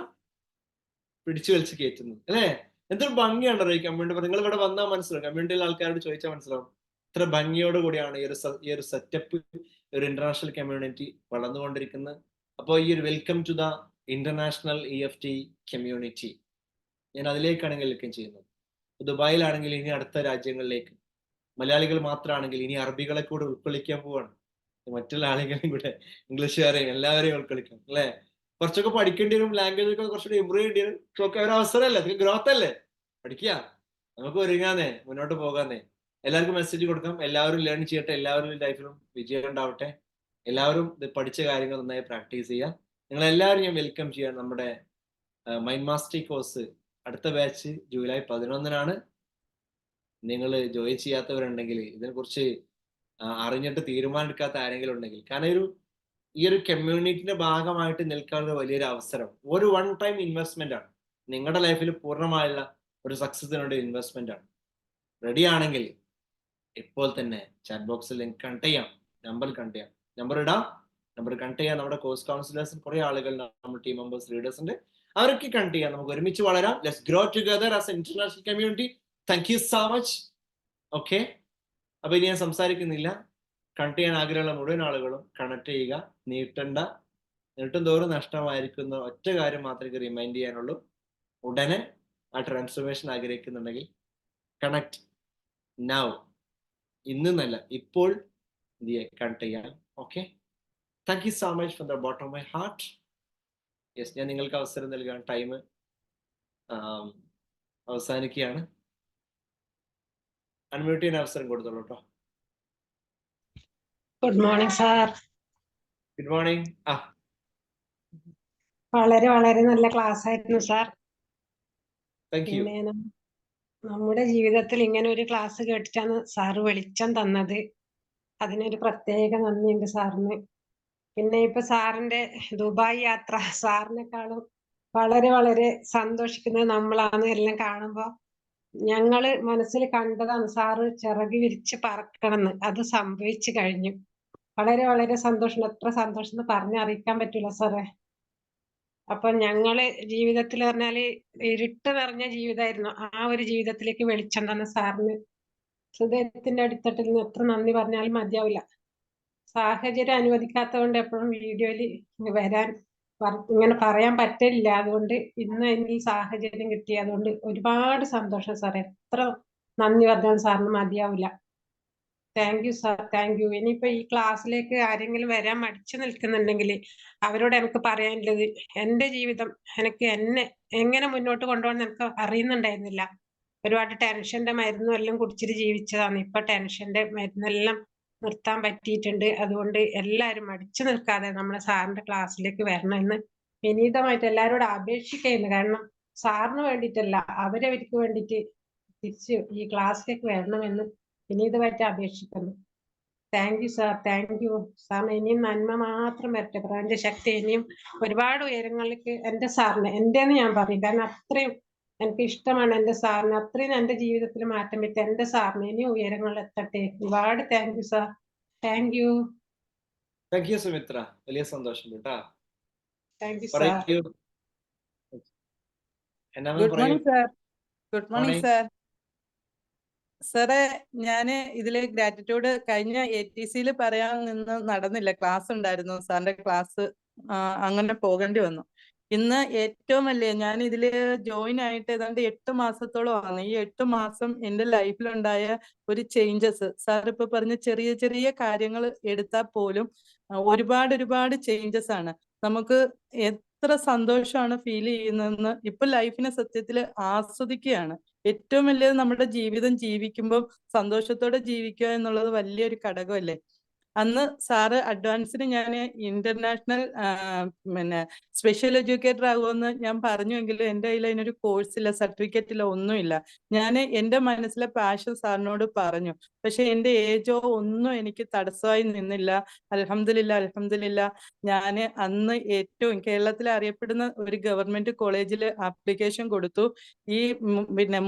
പിടിച്ചു വലിച്ച് കയറ്റുന്നത് അല്ലേ? എന്തൊരു ഭംഗിയാണോ ഈ കമ്മ്യൂണിറ്റി. നിങ്ങൾ ഇവിടെ വന്നാൽ മനസ്സിലാവും. കമ്മ്യൂണിറ്റിയിലെ ആൾക്കാരോട് ചോദിച്ചാൽ മനസ്സിലാവും ഇത്ര ഭംഗിയോട് കൂടിയാണ് ഈ ഒരു സെറ്റപ്പ്, ഒരു ഇന്റർനാഷണൽ കമ്മ്യൂണിറ്റി വളർന്നുകൊണ്ടിരിക്കുന്നത്. അപ്പോൾ ഈ ഒരു welcome to the international EFT community, ഞാൻ അതിലേക്കാണ് വെൽക്കം ചെയ്യുന്നത്. ദുബായിലാണെങ്കിൽ ഇനി അടുത്ത രാജ്യങ്ങളിലേക്ക്, മലയാളികൾ മാത്രമാണെങ്കിൽ ഇനി അറബികളെ കൂടെ ഉൾക്കൊള്ളിക്കാൻ പോവാണ്. മറ്റുള്ള ആളുകളെയും കൂടെ, ഇംഗ്ലീഷുകാരെയും എല്ലാവരെയും ഉൾക്കൊള്ളിക്കണം അല്ലേ? കുറച്ചൊക്കെ പഠിക്കേണ്ടി വരും, ലാംഗ്വേജ് ഒക്കെ കുറച്ചുകൂടി ഇമ്പ്രൂവ് ചെയ്യേണ്ടി വരും. ഒക്കെ ഒരു അവസരമല്ലേ, അതൊക്കെ ഗ്രോത്ത് അല്ലേ. പഠിക്കുക, നമുക്ക് ഒരുങ്ങാന്നേ, മുന്നോട്ട് പോകാന്നേ. എല്ലാവർക്കും മെസ്സേജ് കൊടുക്കാം, എല്ലാവരും ലേൺ ചെയ്യട്ടെ, എല്ലാവരും ലൈഫിലും വിജയം ഉണ്ടാവട്ടെ, എല്ലാവരും ഇത് പഠിച്ച കാര്യങ്ങൾ നന്നായി പ്രാക്ടീസ് ചെയ്യുക. നിങ്ങൾ എല്ലാവരും ഞാൻ വെൽക്കം ചെയ്യാം. നമ്മുടെ മൈൻഡ് മാസ്റ്ററി കോഴ്സ് അടുത്ത ബാച്ച് ജൂലൈ 11-നാണ്. നിങ്ങൾ ജോയിൻ ചെയ്യാത്തവരുണ്ടെങ്കിൽ, ഇതിനെക്കുറിച്ച് അറിഞ്ഞിട്ട് തീരുമാനം എടുക്കാത്ത ആരെങ്കിലും ഉണ്ടെങ്കിൽ, കാരണം ഈ ഒരു കമ്മ്യൂണിറ്റിന്റെ ഭാഗമായിട്ട് നിൽക്കാനുള്ള വലിയൊരു അവസരം, ഒരു വൺ ടൈം ഇൻവെസ്റ്റ്മെന്റ് ആണ്. നിങ്ങളുടെ ലൈഫിൽ പൂർണ്ണമായുള്ള ഒരു സക്സസിനുള്ള ഇൻവെസ്റ്റ്മെന്റ് ആണ്. റെഡി ആണെങ്കിൽ ഇപ്പോൾ തന്നെ ചാറ്റ് ബോക്സിൽ ലിങ്ക് കണക്ട് ചെയ്യാം, നമ്പർ കണക്ട് ചെയ്യാം, നമ്പർ ഇടാം, നമ്പർ കണക്ട് ചെയ്യാം. നമ്മുടെ കോഴ്സ് കൗൺസിലേഴ്സ് കുറെ ആളുകൾ, നമ്മുടെ ടീം മെമ്പേഴ്സ്, ലീഡേഴ്സ് ഉണ്ട്, അവരൊക്കെ കണക്ട് ചെയ്യാം. നമുക്ക് ഒരുമിച്ച് വളരാം. Let's grow together as a international community. Thank you so much. Okay, അപ്പൊ ഇനി ഞാൻ സംസാരിക്കുന്നില്ല. കണക്ട് ചെയ്യാൻ ആഗ്രഹമുള്ള മുഴുവൻ ആളുകളും കണക്ട് ചെയ്യുക. നീട്ടും തോറും നഷ്ടമായിരിക്കുന്ന ഒറ്റ കാര്യം മാത്രമേ റിമൈൻഡ് ചെയ്യാനുള്ളൂ. ഉടനെ ആ ട്രാൻസ്ഫോർമേഷൻ ആഗ്രഹിക്കുന്നുണ്ടെങ്കിൽ കണക്ട് നൗ, ഇന്നല്ല ഇപ്പോൾ കണക്ട് ചെയ്യാം. Okay, thank you so much from the bottom of my heart. Yes, ഞാൻ നിങ്ങൾക്ക് അവസരം നൽകാൻ ടൈം അവസാനിക്കുകയാണ്. അൺമ്യൂട്ട് ചെയ്യാൻ അവസരം കൊടുത്തോളൂ കേട്ടോ. Good morning sir. Good morning. വളരെ വളരെ നല്ല ക്ലാസ് ആയിരുന്നു സാർ. Thank U. പിന്നെ നമ്മുടെ ജീവിതത്തിൽ ഇങ്ങനെ ഒരു ക്ലാസ് കേട്ടിട്ടാണ് സാറ് വെളിച്ചം തന്നത്. അതിനൊരു പ്രത്യേക നന്ദിയുണ്ട് സാറിന്. പിന്നെ ഇപ്പൊ സാറിന്റെ ദുബായ് യാത്ര, സാറിനെക്കാളും വളരെ വളരെ സന്തോഷിക്കുന്നത് നമ്മളാണ്. എല്ലാം കാണുമ്പോ ഞങ്ങള് മനസ്സിൽ കണ്ടതാണ് സാറ് ചിറക് വിരിച്ച് പറക്കണമെന്ന്. അത് സംഭവിച്ചു കഴിഞ്ഞു. വളരെ വളരെ സന്തോഷം. എത്ര സന്തോഷം എന്ന് പറഞ്ഞറിയിക്കാൻ പറ്റൂല സാറേ. അപ്പൊ ഞങ്ങള് ജീവിതത്തിൽ പറഞ്ഞാല് ഇരുട്ട് നിറഞ്ഞ ജീവിതമായിരുന്നു. ആ ഒരു ജീവിതത്തിലേക്ക് വെളിച്ചം തന്ന സാറിന് ഹൃദയത്തിന്റെ അടിത്തട്ടിൽ നിന്ന് എത്ര നന്ദി പറഞ്ഞാലും മതിയാവില്ല. സാഹചര്യം അനുവദിക്കാത്തത് കൊണ്ട് എപ്പോഴും വീഡിയോയില് വരാൻ ഇങ്ങനെ പറയാൻ പറ്റില്ല. അതുകൊണ്ട് ഇന്ന് എനിക്ക് ഈ സാഹചര്യം കിട്ടി. അതുകൊണ്ട് ഒരുപാട് സന്തോഷം സാറേ. എത്ര നന്ദി പറഞ്ഞാലും സാറിന് മതിയാവില്ല. Thank you sir, thank U. ഇനിയിപ്പോ ഈ ക്ലാസ്സിലേക്ക് ആരെങ്കിലും വരാൻ മടിച്ചു നിൽക്കുന്നുണ്ടെങ്കിൽ അവരോട് എനിക്ക് പറയാനുള്ളത്, എന്റെ ജീവിതം എനിക്ക് എങ്ങനെ മുന്നോട്ട് കൊണ്ടുപോകണം എനിക്ക് അറിയുന്നുണ്ടായിരുന്നില്ല. ഒരുപാട് ടെൻഷന്റെ മരുന്നും എല്ലാം കുടിച്ചിട്ട് ജീവിച്ചതാണ്. ഇപ്പൊ ടെൻഷന്റെ മരുന്നെല്ലാം നിർത്താൻ പറ്റിയിട്ടുണ്ട്. അതുകൊണ്ട് എല്ലാവരും മടിച്ചു നിൽക്കാതെ നമ്മളെ സാറിന്റെ ക്ലാസ്സിലേക്ക് വരണമെന്ന് വിനീതമായിട്ട് എല്ലാവരോടും അപേക്ഷിക്കുന്നു. കാരണം സാറിന് വേണ്ടിയിട്ടല്ല, അവരവർക്ക് വേണ്ടിയിട്ട് തിരിച്ച് ഈ ക്ലാസ്സിലേക്ക് വരണമെന്ന് വിനീതമായിട്ട് അപേക്ഷിക്കുന്നു. Thank you sir, thank U സാറിന് ഇനിയും നന്മ മാത്രം വരട്ടെ. പ്രപഞ്ചശക്തി ഇനിയും ഒരുപാട് ഉയരങ്ങളിലേക്ക് എന്റെ സാറിന്, എന്റെന്ന് ഞാൻ പറയും, കാരണം അത്രയും എനിക്ക് ഇഷ്ടമാണ് എന്റെ സാറിന്. അത്രയും എന്റെ ജീവിതത്തിൽ മാറ്റം പറ്റി എന്റെ സാറിന് ഇനിയും ഉയരങ്ങളിൽ എത്തട്ടെ. ഒരുപാട് thank you sir, thank you. Thank U Sumitra, വലിയ സന്തോഷം കേട്ടാ. Thank you sir. Good morning sir. Good morning sir. സാറേ, ഞാന് ഇതില് ഗ്രാറ്റിറ്റ്യൂഡ് കഴിഞ്ഞ ATC പറയാൻ നിന്ന് നടന്നില്ല. ക്ലാസ് ഉണ്ടായിരുന്നു, സാറിന്റെ ക്ലാസ്, അങ്ങനെ പോകേണ്ടി വന്നു. ഇന്ന് ഏറ്റവും വലിയ, ഞാൻ ഇതില് ജോയിൻ ആയിട്ട് ഏതാണ്ട് 8 മാസത്തോളമാണ്. ഈ 8 മാസം എന്റെ ലൈഫിലുണ്ടായ ഒരു ചേഞ്ചസ്, സാർ ഇപ്പൊ പറഞ്ഞ ചെറിയ ചെറിയ കാര്യങ്ങൾ എടുത്താൽ പോലും ഒരുപാട് ചേഞ്ചസ് ആണ്. നമുക്ക് എത്ര സന്തോഷമാണ് ഫീൽ ചെയ്യുന്നതെന്ന് ഇപ്പൊ ലൈഫിനെ സത്യത്തിൽ ആസ്വദിക്കുകയാണ്. ഏറ്റവും വലിയത് നമ്മുടെ ജീവിതം ജീവിക്കുമ്പോൾ സന്തോഷത്തോടെ ജീവിക്കുക എന്നുള്ളത് വലിയൊരു ഘടകമല്ലേ. അന്ന് സാറ് അഡ്വാൻസിന് ഞാൻ ഇന്റർനാഷണൽ സ്പെഷ്യൽ എഡ്യൂക്കേറ്റർ ആകുമെന്ന് ഞാൻ പറഞ്ഞുവെങ്കിലും എൻ്റെ കയ്യിൽ അതിനൊരു കോഴ്സില്ല, സർട്ടിഫിക്കറ്റില്ല, ഒന്നുമില്ല. ഞാൻ എൻ്റെ മനസ്സിലെ പാഷൻ സാറിനോട് പറഞ്ഞു. പക്ഷെ എൻ്റെ ഏജോ ഒന്നും എനിക്ക് തടസ്സമായി നിന്നില്ല. അൽഹംദുലില്ലാ ഞാൻ അന്ന് ഏറ്റവും കേരളത്തിൽ അറിയപ്പെടുന്ന ഒരു ഗവൺമെന്റ് കോളേജിൽ ആപ്ലിക്കേഷൻ കൊടുത്തു. ഈ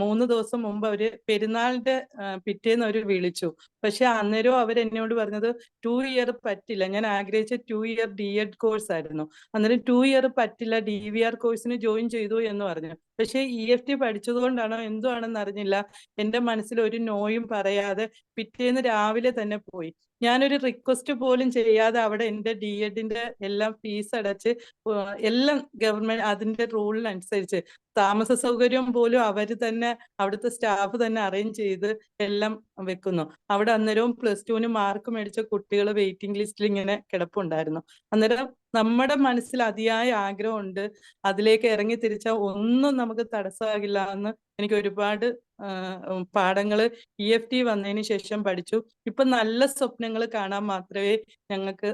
3 ദിവസം മുമ്പ് അവര് പെരുന്നാളിന്റെ പിറ്റേന്ന് അവര് വിളിച്ചു. പക്ഷെ അന്നേരം അവരെന്നോട് പറഞ്ഞത് 2 ഇയർ പറ്റില്ല. ഞാൻ ആഗ്രഹിച്ച 2 ഇയർ DED കോഴ്സ് ആയിരുന്നു. അന്നേരം 2 ഇയർ പറ്റില്ല, DVR കോഴ്സിന് ജോയിൻ ചെയ്തു എന്ന് പറഞ്ഞു. പക്ഷെ EFT പഠിച്ചത് കൊണ്ടാണോ എന്തോ ആണെന്ന് അറിഞ്ഞില്ല, എന്റെ മനസ്സിൽ ഒരു നോയും പറയാതെ പിറ്റേന്ന് രാവിലെ തന്നെ പോയി. ഞാനൊരു റിക്വസ്റ്റ് പോലും ചെയ്യാതെ അവിടെ എൻ്റെ DEDന്റെ എല്ലാം ഫീസ് അടച്ച് എല്ലാം ഗവൺമെന്റ് അതിന്റെ റൂളിനനുസരിച്ച് താമസ സൗകര്യം പോലും അവര് തന്നെ, അവിടുത്തെ സ്റ്റാഫ് തന്നെ അറേഞ്ച് ചെയ്ത് എല്ലാം വെക്കുന്നു. അവിടെ അന്നേരവും +2 മാർക്ക് മേടിച്ച കുട്ടികൾ വെയിറ്റിംഗ് ലിസ്റ്റിൽ ഇങ്ങനെ കിടപ്പുണ്ടായിരുന്നു. അന്നേരം നമ്മുടെ മനസ്സിൽ അതിയായ ആഗ്രഹമുണ്ട്, അതിലേക്ക് ഇറങ്ങി തിരിച്ചാൽ ഒന്നും നമുക്ക് തടസ്സമാകില്ല എന്ന് എനിക്ക് ഒരുപാട് പാഠങ്ങൾ EFT വന്നതിന് ശേഷം പഠിച്ചു. ഇപ്പൊ നല്ല സ്വപ്നങ്ങൾ കാണാൻ മാത്രമേ ഞങ്ങൾക്ക്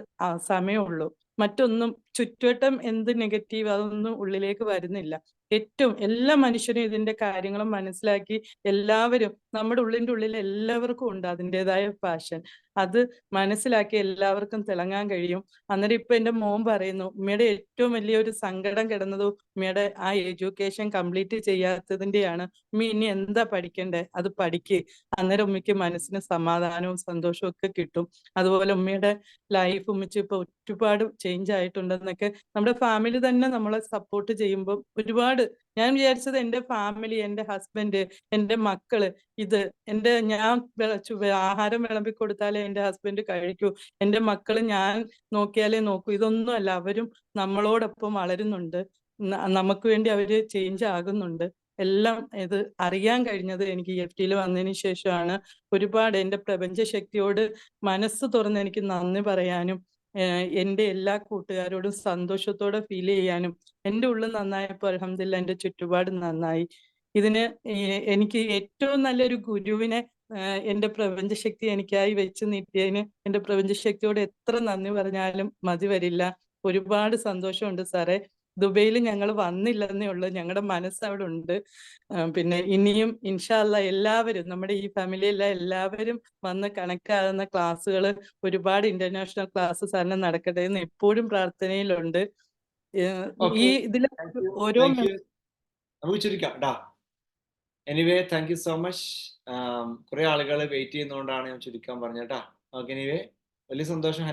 സമയമുള്ളൂ. മറ്റൊന്നും ചുറ്റുവട്ടം എന്ത് നെഗറ്റീവ് അതൊന്നും ഉള്ളിലേക്ക് വരുന്നില്ല. ഏറ്റവും എല്ലാ മനുഷ്യരും ഇതിന്റെ കാര്യങ്ങളും മനസ്സിലാക്കി എല്ലാവരും നമ്മുടെ ഉള്ളിൽ എല്ലാവർക്കും ഉണ്ട് അതിൻ്റെതായ പാഷൻ. അത് മനസ്സിലാക്കി എല്ലാവർക്കും തിളങ്ങാൻ കഴിയും. അന്നേരം ഇപ്പൊ എന്റെ മോൻ പറയുന്നു, ഉമ്മയുടെ ഏറ്റവും വലിയൊരു സങ്കടം കിടന്നത് ഉമ്മയുടെ ആ എഡ്യൂക്കേഷൻ കംപ്ലീറ്റ് ചെയ്യാത്തതിന്റെയാണ്. ഉമ്മ ഇനി എന്താ പഠിക്കണ്ടേ, അത് പഠിക്ക്. അന്നേരം ഉമ്മയ്ക്ക് മനസ്സിന് സമാധാനവും സന്തോഷവും ഒക്കെ കിട്ടും. അതുപോലെ ഉമ്മയുടെ ലൈഫ് ഉമ്മച്ച് ഇപ്പൊ ഒരുപാട് ചേഞ്ച് ആയിട്ടുണ്ടെന്നൊക്കെ നമ്മുടെ ഫാമിലി തന്നെ നമ്മളെ സപ്പോർട്ട് ചെയ്യുമ്പോൾ ഒരുപാട് ഞാൻ വിചാരിച്ചത് എന്റെ ഫാമിലി, എന്റെ ഹസ്ബൻഡ്, എന്റെ മക്കള്, ഇത് ഞാൻ ആഹാരം വിളമ്പി കൊടുത്താലേ എന്റെ ഹസ്ബൻഡ് കഴിക്കൂ, എന്റെ മക്കള് ഞാൻ നോക്കിയാലേ നോക്കൂ, ഇതൊന്നും അല്ല. അവരും നമ്മളോടൊപ്പം വളരുന്നുണ്ട്, നമുക്ക് വേണ്ടി അവര് ചേഞ്ച് ആകുന്നുണ്ട്. എല്ലാം ഇത് അറിയാൻ കഴിഞ്ഞത് എനിക്ക് EFTയിൽ വന്നതിന് ശേഷമാണ്. ഒരുപാട് എന്റെ പ്രപഞ്ച ശക്തിയോട് മനസ്സ് തുറന്ന് എനിക്ക് നന്ദി പറയാനും എന്റെ എല്ലാ കൂട്ടുകാരോടും സന്തോഷത്തോടെ ഫീൽ ചെയ്യാനും, എന്റെ ഉള്ളിൽ നന്നായപ്പോൾ അൽഹംദുലില്ലാ എന്റെ ചുറ്റുപാട് നന്നായി. ഇതിന് എനിക്ക് ഏറ്റവും നല്ലൊരു ഗുരുവിനെ എന്റെ പ്രപഞ്ചശക്തി എനിക്കായി വെച്ച് നീട്ടിയതിന് എന്റെ പ്രപഞ്ചശക്തിയോട് എത്ര നന്ദി പറഞ്ഞാലും മതി വരില്ല. ഒരുപാട് സന്തോഷമുണ്ട് സാറേ. ദുബൈയിൽ ഞങ്ങൾ വന്നില്ലെന്നേ ഉള്ളൂ, ഞങ്ങളുടെ മനസ്സ് അവിടെ ഉണ്ട്. പിന്നെ ഇനിയും ഇൻഷാ അല്ലാ എല്ലാവരും നമ്മുടെ ഈ ഫാമിലിയിലെ എല്ലാവരും വന്ന് കണക്ട് ആകുന്ന ക്ലാസ്സുകൾ, ഒരുപാട് ഇന്റർനാഷണൽ ക്ലാസ് സാറിന് നടക്കട്ടെ എന്ന് എപ്പോഴും പ്രാർത്ഥനയിലുണ്ട്. ഈ ഇതിൽ ഓരോ നമുക്ക് ചുരുക്കാം ട്ടാ. Anyway thank you so much. കുറെ ആളുകൾ വെയിറ്റ് ചെയ്യുന്നതുകൊണ്ടാണ് ഞാൻ ചുരുക്കാൻ പറഞ്ഞേട്ടാ. ഓക്കെ, എനിവേ വലിയ സന്തോഷം.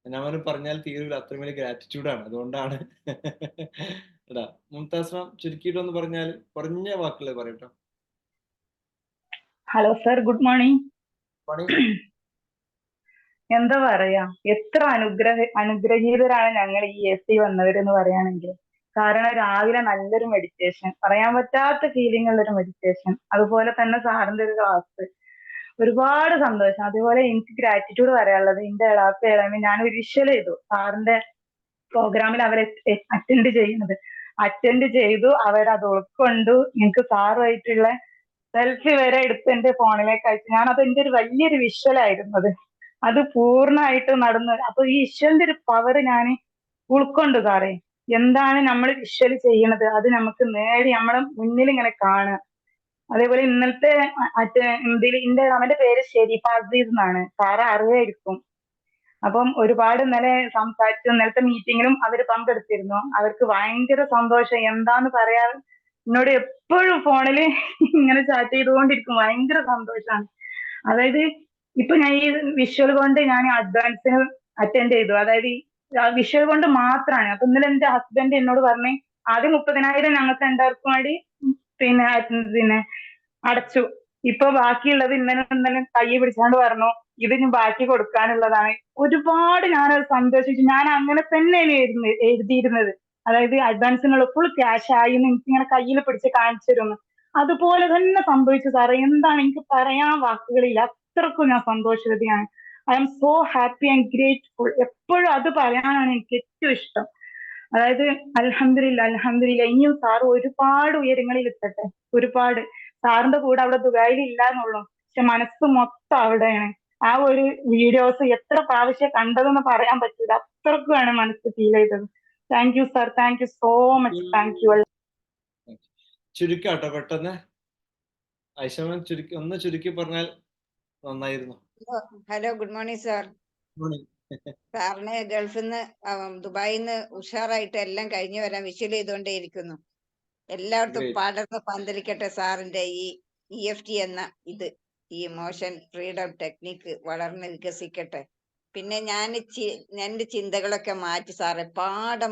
ഹന്നാമന് പറഞ്ഞാൽ തീരൂല, അത്രയും വലിയ ഗ്രാറ്റിറ്റ്യൂഡാണ്, അതുകൊണ്ടാണ്. എടാ മുംതാസ് മാം ചുരുക്കിയിട്ടൊന്ന് പറഞ്ഞാൽ കുറഞ്ഞ വാക്കുകൾ പറയട്ടോ. Hello sir, good morning. എന്താ പറയാ, എത്ര അനുഗ്രഹീതരാണ് ഞങ്ങൾ ഈ EFT വന്നവരെന്ന് പറയുകയാണെങ്കിൽ. കാരണം രാവിലെ നല്ലൊരു മെഡിറ്റേഷൻ, പറയാൻ പറ്റാത്ത ഫീലിംഗ് ഉള്ളൊരു മെഡിറ്റേഷൻ, അതുപോലെ തന്നെ സാറിന്റെ ഒരു ക്ലാസ്, ഒരുപാട് സന്തോഷം. അതുപോലെ എനിക്ക് ഗ്രാറ്റിറ്റ്യൂഡ് പറയാനുള്ളത്, എന്റെ ഇളാപ്പ ഞാൻ വിഷ്വൽ ചെയ്തു സാറിന്റെ പ്രോഗ്രാമിൽ അവരെ അറ്റൻഡ് ചെയ്തു. അവരത് ഉൾക്കൊണ്ടു. എനിക്ക് സാറുമായിട്ടുള്ള സെൽഫി വരെ എടുത്ത് എന്റെ ഫോണിലേക്ക് അയച്ചു. ഞാനത് എന്റെ ഒരു വലിയൊരു വിഷ്വലായിരുന്നത്, അത് പൂർണ്ണമായിട്ട് നടന്നു. അപ്പൊ ഈ വിഷ്വലിന്റെ ഒരു പവർ ഞാൻ ഉൾക്കൊണ്ടു സാറേ. എന്താണ് നമ്മൾ വിഷ്വൽ ചെയ്യണത്, അത് നമുക്ക് നേടി നമ്മളെ മുന്നിൽ ഇങ്ങനെ കാണുക. അതേപോലെ ഇന്നലത്തെ അവന്റെ പേര് ഷെരീഫ് അസീസ് എന്നാണ്, സാറ് അറിയായിരിക്കും. അപ്പം ഒരുപാട് ഇന്നലെ സംസാരിച്ചു. ഇന്നലത്തെ മീറ്റിങ്ങിലും അവര് പങ്കെടുത്തിരുന്നു. അവർക്ക് ഭയങ്കര സന്തോഷം. എന്താന്ന് പറയാ, എന്നോട് എപ്പോഴും ഫോണില് ഇങ്ങനെ ചാറ്റ് ചെയ്തുകൊണ്ടിരിക്കും. ഭയങ്കര സന്തോഷാണ്. അതായത് ഇപ്പൊ ഞാൻ ഈ വിഷ്വൽ കൊണ്ട് ഞാൻ അഡ്വാൻസിന് അറ്റൻഡ് ചെയ്തു. അതായത് വിഷ്വൽ കൊണ്ട് മാത്രമാണ്. അപ്പൊ ഇന്നലെ എന്റെ ഹസ്ബൻഡ് എന്നോട് പറഞ്ഞ് ആദ്യം 30,000 ഞങ്ങൾക്ക് എല്ലാവർക്കും വേണ്ടി പിന്നെ അടച്ചു. ഇപ്പൊ ബാക്കിയുള്ളത് ഇന്നലെ കൈ പിടിച്ചാണ്ട് പറഞ്ഞു, ഇത് ഞാൻ ബാക്കി കൊടുക്കാനുള്ളതാണ്. ഒരുപാട് ഞാനത് സന്തോഷിച്ചു. ഞാൻ അങ്ങനെ തന്നെയാണ് എഴുതിയിരുന്നത്. അതായത് അഡ്വാൻസിനുള്ള ഫുൾ ക്യാഷ് ആയി എന്ന് എനിക്കിങ്ങനെ കയ്യിൽ പിടിച്ച് കാണിച്ചു തരുന്നു. അതുപോലെ തന്നെ സംഭവിച്ചു സാറേ. എന്താണ് എനിക്ക് പറയാൻ വാക്കുകളില്ല, അത്രക്കും ഞാൻ സന്തോഷവതിയാണ്. I am so happy and grateful. എപ്പോഴും അത് പറയാനാണ് എനിക്ക് ഏറ്റവും ഇഷ്ടം. അതായത് അൽഹംദുലില്ലാ ഇനിയും സാറ് ഒരുപാട് ഉയരങ്ങളിൽ എത്തട്ടെ. ഒരുപാട് സാറിന്റെ കൂടെ അവിടെ ദുബായിൽ ഇല്ല എന്നുള്ളൂ, പക്ഷെ മനസ്സ് മൊത്തം അവിടെയാണ്. ആ ഒരു വീഡിയോസ് എത്ര പ്രാവശ്യം കണ്ടതെന്ന് പറയാൻ പറ്റില്ല, അത്രക്കുമാണ് മനസ്സ് ഫീൽ ചെയ്തത്. Thank you sir, thank you so much. Thank you. ചുരുക്കാട്ടോ പെട്ടെന്ന്. ഐഷമൻ ഒന്ന് ചുരുക്കി പറഞ്ഞാൽ നന്നായിരുന്നു. Hello, good morning sir. സാറിന് ഗൾഫിൽ നിന്ന് ദുബായിൽ നിന്ന് ഉഷാറായിട്ട് എല്ലാം കഴിഞ്ഞു വരാൻ വിഷ്വൽ ചെയ്തുകൊണ്ടേയിരിക്കുന്നു. എല്ലായിടത്തും പടർന്ന് പന്തലിക്കട്ടെ സാറിന്റെ ഈ EFT എന്ന ഈ മോഷൻ ഫ്രീഡം ടെക്നിക്ക് വളർന്ന് വികസിക്കട്ടെ. പിന്നെ എന്റെ ചിന്തകളൊക്കെ മാറ്റി സാറെ,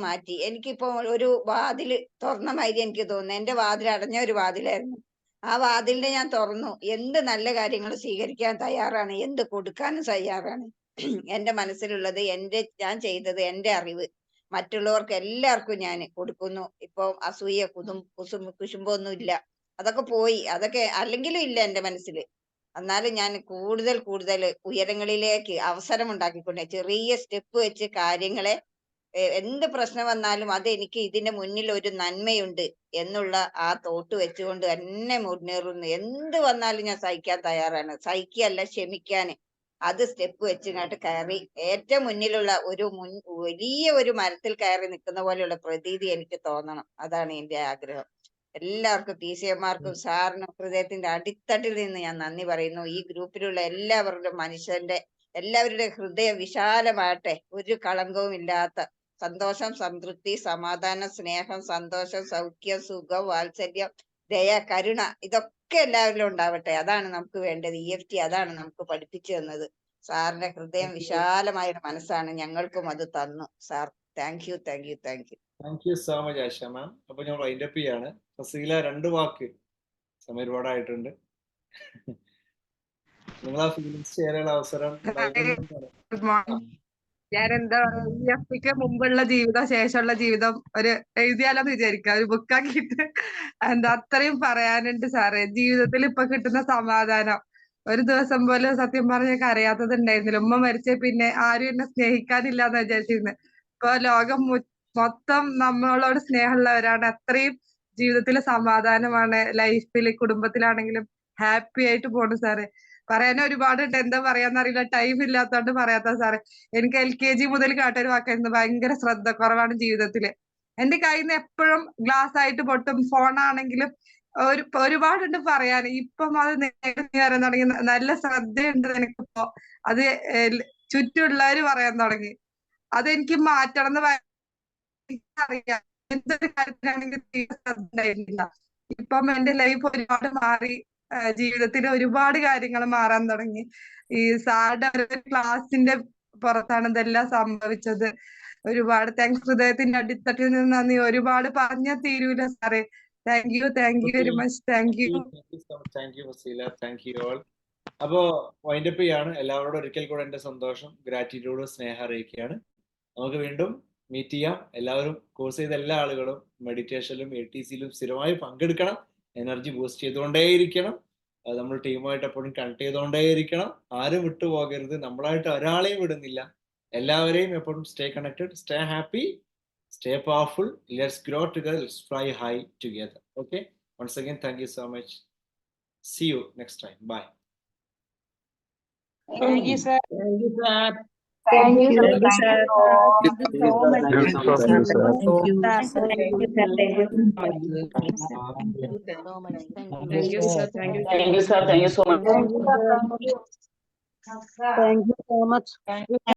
മാറ്റി. എനിക്കിപ്പോ ഒരു വാതില് തുറന്ന മാതിരി എനിക്ക് തോന്നുന്നു. എന്റെ വാതിൽ അടഞ്ഞ ഒരു വാതിലായിരുന്നു. ആ വാതിലിനെ ഞാൻ തുറന്നു. എന്ത് നല്ല കാര്യങ്ങൾ സ്വീകരിക്കാൻ തയ്യാറാണ്, എന്ത് കൊടുക്കാനും തയ്യാറാണ്. എന്റെ മനസ്സിലുള്ളത്, ഞാൻ ചെയ്തത്, എന്റെ അറിവ് മറ്റുള്ളവർക്ക് എല്ലാവർക്കും ഞാൻ കൊടുക്കുന്നു. ഇപ്പൊ അസൂയ കുശുമ്പൊന്നും ഇല്ല, അതൊക്കെ പോയി. അതൊക്കെ അല്ലെങ്കിലും ഇല്ല എന്റെ മനസ്സിൽ. എന്നാലും ഞാൻ കൂടുതൽ ഉയരങ്ങളിലേക്ക് അവസരം ഉണ്ടാക്കിക്കൊണ്ട് ചെറിയ സ്റ്റെപ്പ് വെച്ച് കാര്യങ്ങളെ എന്ത് പ്രശ്നം വന്നാലും അത് എനിക്ക് ഇതിന്റെ മുന്നിൽ ഒരു നന്മയുണ്ട് എന്നുള്ള ആ തോട്ട് വെച്ചുകൊണ്ട് തന്നെ മുന്നേറുന്നു. എന്ത് വന്നാലും ഞാൻ സഹിക്കാൻ തയ്യാറാണ്. സഹിക്കല്ല, ക്ഷമിക്കാന്. അത് സ്റ്റെപ്പ് വെച്ചിങ്ങോട്ട് കയറി ഏറ്റവും മുന്നിലുള്ള വലിയ ഒരു മരത്തിൽ കയറി നിൽക്കുന്ന പോലെയുള്ള പ്രതീതി എനിക്ക് തോന്നണം. അതാണ് എന്റെ ആഗ്രഹം. എല്ലാവർക്കും PCMമാർക്കും സാറിനും ഹൃദയത്തിന്റെ അടിത്തട്ടിൽ നിന്ന് ഞാൻ നന്ദി പറയുന്നു. ഈ ഗ്രൂപ്പിലുള്ള എല്ലാവരുടെ ഹൃദയം വിശാലമാകട്ടെ. ഒരു കളങ്കവും ഇല്ലാത്ത സന്തോഷം, സംതൃപ്തി, സമാധാനം, സ്നേഹം, സന്തോഷം, സൗഖ്യം, സുഖം, വാത്സല്യം, ദയ, കരുണ ഇതൊക്കെ എല്ലാവരിലും ഉണ്ടാവട്ടെ. അതാണ് നമുക്ക് വേണ്ടത്. EFT അതാണ് നമുക്ക് പഠിപ്പിച്ചു തന്നത്. സാറിന്റെ ഹൃദയം വിശാലമായ ഒരു മനസ്സാണ്, ഞങ്ങൾക്കും അത് തന്നു. Sir thank you. Thank you so much Asha ma'am. അപ്പൊ ഞാൻ വൈൻഡ് അപ്പ് ചെയ്യാണ്. ഫസീല 2 വാക്ക്, സമയം ഒരുപാടായിട്ടുണ്ട്. നിങ്ങൾ ആ ഫീലിംഗ്സ് ചെയ്യാനുള്ള അവസരം ഗുഡ് മോർണിംഗ്. ഞാൻ എന്താ പറയാ, EFTക്ക് മുമ്പുള്ള ജീവിതം ശേഷമുള്ള ജീവിതം ഒരു എഴുതിയാലോന്ന് വിചാരിക്കാം, ഒരു ബുക്കാക്കിയിട്ട്. അത്രയും പറയാനുണ്ട് സാറേ. ജീവിതത്തിൽ ഇപ്പൊ കിട്ടുന്ന സമാധാനം ഒരു ദിവസം പോലും സത്യം പറഞ്ഞ കരയാത്തത് ഉണ്ടായിരുന്നില്ല. ഉമ്മ മരിച്ച പിന്നെ ആരും എന്നെ സ്നേഹിക്കാനില്ലാന്ന് വിചാരിച്ചിരുന്നത്. ഇപ്പൊ ലോകം മൊത്തം നമ്മളോട് സ്നേഹമുള്ളവരാണ്. അത്രയും ജീവിതത്തിൽ സമാധാനമാണ്. ലൈഫിൽ, കുടുംബത്തിലാണെങ്കിലും ഹാപ്പി ആയിട്ട് പോണു സാറേ. പറയാൻ ഒരുപാടുണ്ട്, എന്താ പറയാന്നറിയില്ല, ടൈം ഇല്ലാത്തോണ്ട് പറയാത്ത സാറേ. എനിക്ക് LKG മുതൽ കേട്ടൊരു വാക്കായിരുന്നു, ഭയങ്കര ശ്രദ്ധ കുറവാണ് ജീവിതത്തില്. എന്റെ കയ്യിൽ നിന്ന് എപ്പോഴും ഗ്ലാസ് ആയിട്ട് പൊട്ടും, ഫോണാണെങ്കിലും ഒരുപാടുണ്ട് പറയാൻ. ഇപ്പം അത് നേരത്തെ പറയാൻ തുടങ്ങി. നല്ല ശ്രദ്ധയുണ്ട് നിനക്കിപ്പോ, അത് ചുറ്റുമുള്ളവര് പറയാൻ തുടങ്ങി. അതെനിക്ക് മാറ്റണം എന്ന് അറിയാം. എന്തൊരു കാര്യത്തിലാണെങ്കിലും തീരെ ശ്രദ്ധ ഉണ്ടായിരുന്നില്ല. ഇപ്പം എന്റെ ലൈഫ് ഒരുപാട് മാറി. ജീവിതത്തിൽ ഒരുപാട് കാര്യങ്ങൾ മാറാൻ തുടങ്ങി. ഈ സാറുടെ ഒരു ക്ലാസിന്റെ പുറത്താണ് ഇതെല്ലാം സംഭവിച്ചത്. ഒരുപാട് താങ്ക്സ്. ഹൃദയത്തിന്റെ അടിത്തട്ടിൽ നിന്ന് നന്ദി. ഒരുപാട് പറഞ്ഞാൽ തീരൂല സാറേ. Thank you very much. Thank you Fazeela. Thank you all. അപ്പോ വൈൻഡ് അപ്പ് ചെയ്യാണ്. എല്ലാവരോടും ഒരിക്കൽ കൂടെ എന്റെ സന്തോഷം, ഗ്രാറ്റിറ്റ്യൂഡ്, സ്നേഹം അറിയിക്കുകയാണ്. നമുക്ക് വീണ്ടും മീറ്റ് ചെയ്യാം. എല്ലാവരും കോഴ്സ് ചെയ്ത എല്ലാ ആളുകളും മെഡിറ്റേഷനിലും ATCയിലും സ്ഥിരമായി പങ്കെടുക്കണം. എനർജി ബൂസ്റ്റ് ചെയ്തുകൊണ്ടേയിരിക്കണം. നമ്മൾ ടീമായിട്ട് എപ്പോഴും കണക്ട് ചെയ്തുകൊണ്ടേയിരിക്കണം. ആരും വിട്ടുപോകരുത്. നമ്മളായിട്ട് ഒരാളെയും വിടുന്നില്ല. എല്ലാവരെയും എപ്പോഴും stay connected, stay happy, stay powerful. Let's grow together, let's fly high together. Okay, once again thank you so much. See you next time. Bye. Thank you, sir. Thank you, sir. Thank you, Thank you, sir. all. Thank you so much. Thank you, sir. Thank you, sir. Thank you, sir. Thank you, sir. Thank you so much. Thank you, sir. Thank you. Thank you, sir. Thank you so much. Thank you so much.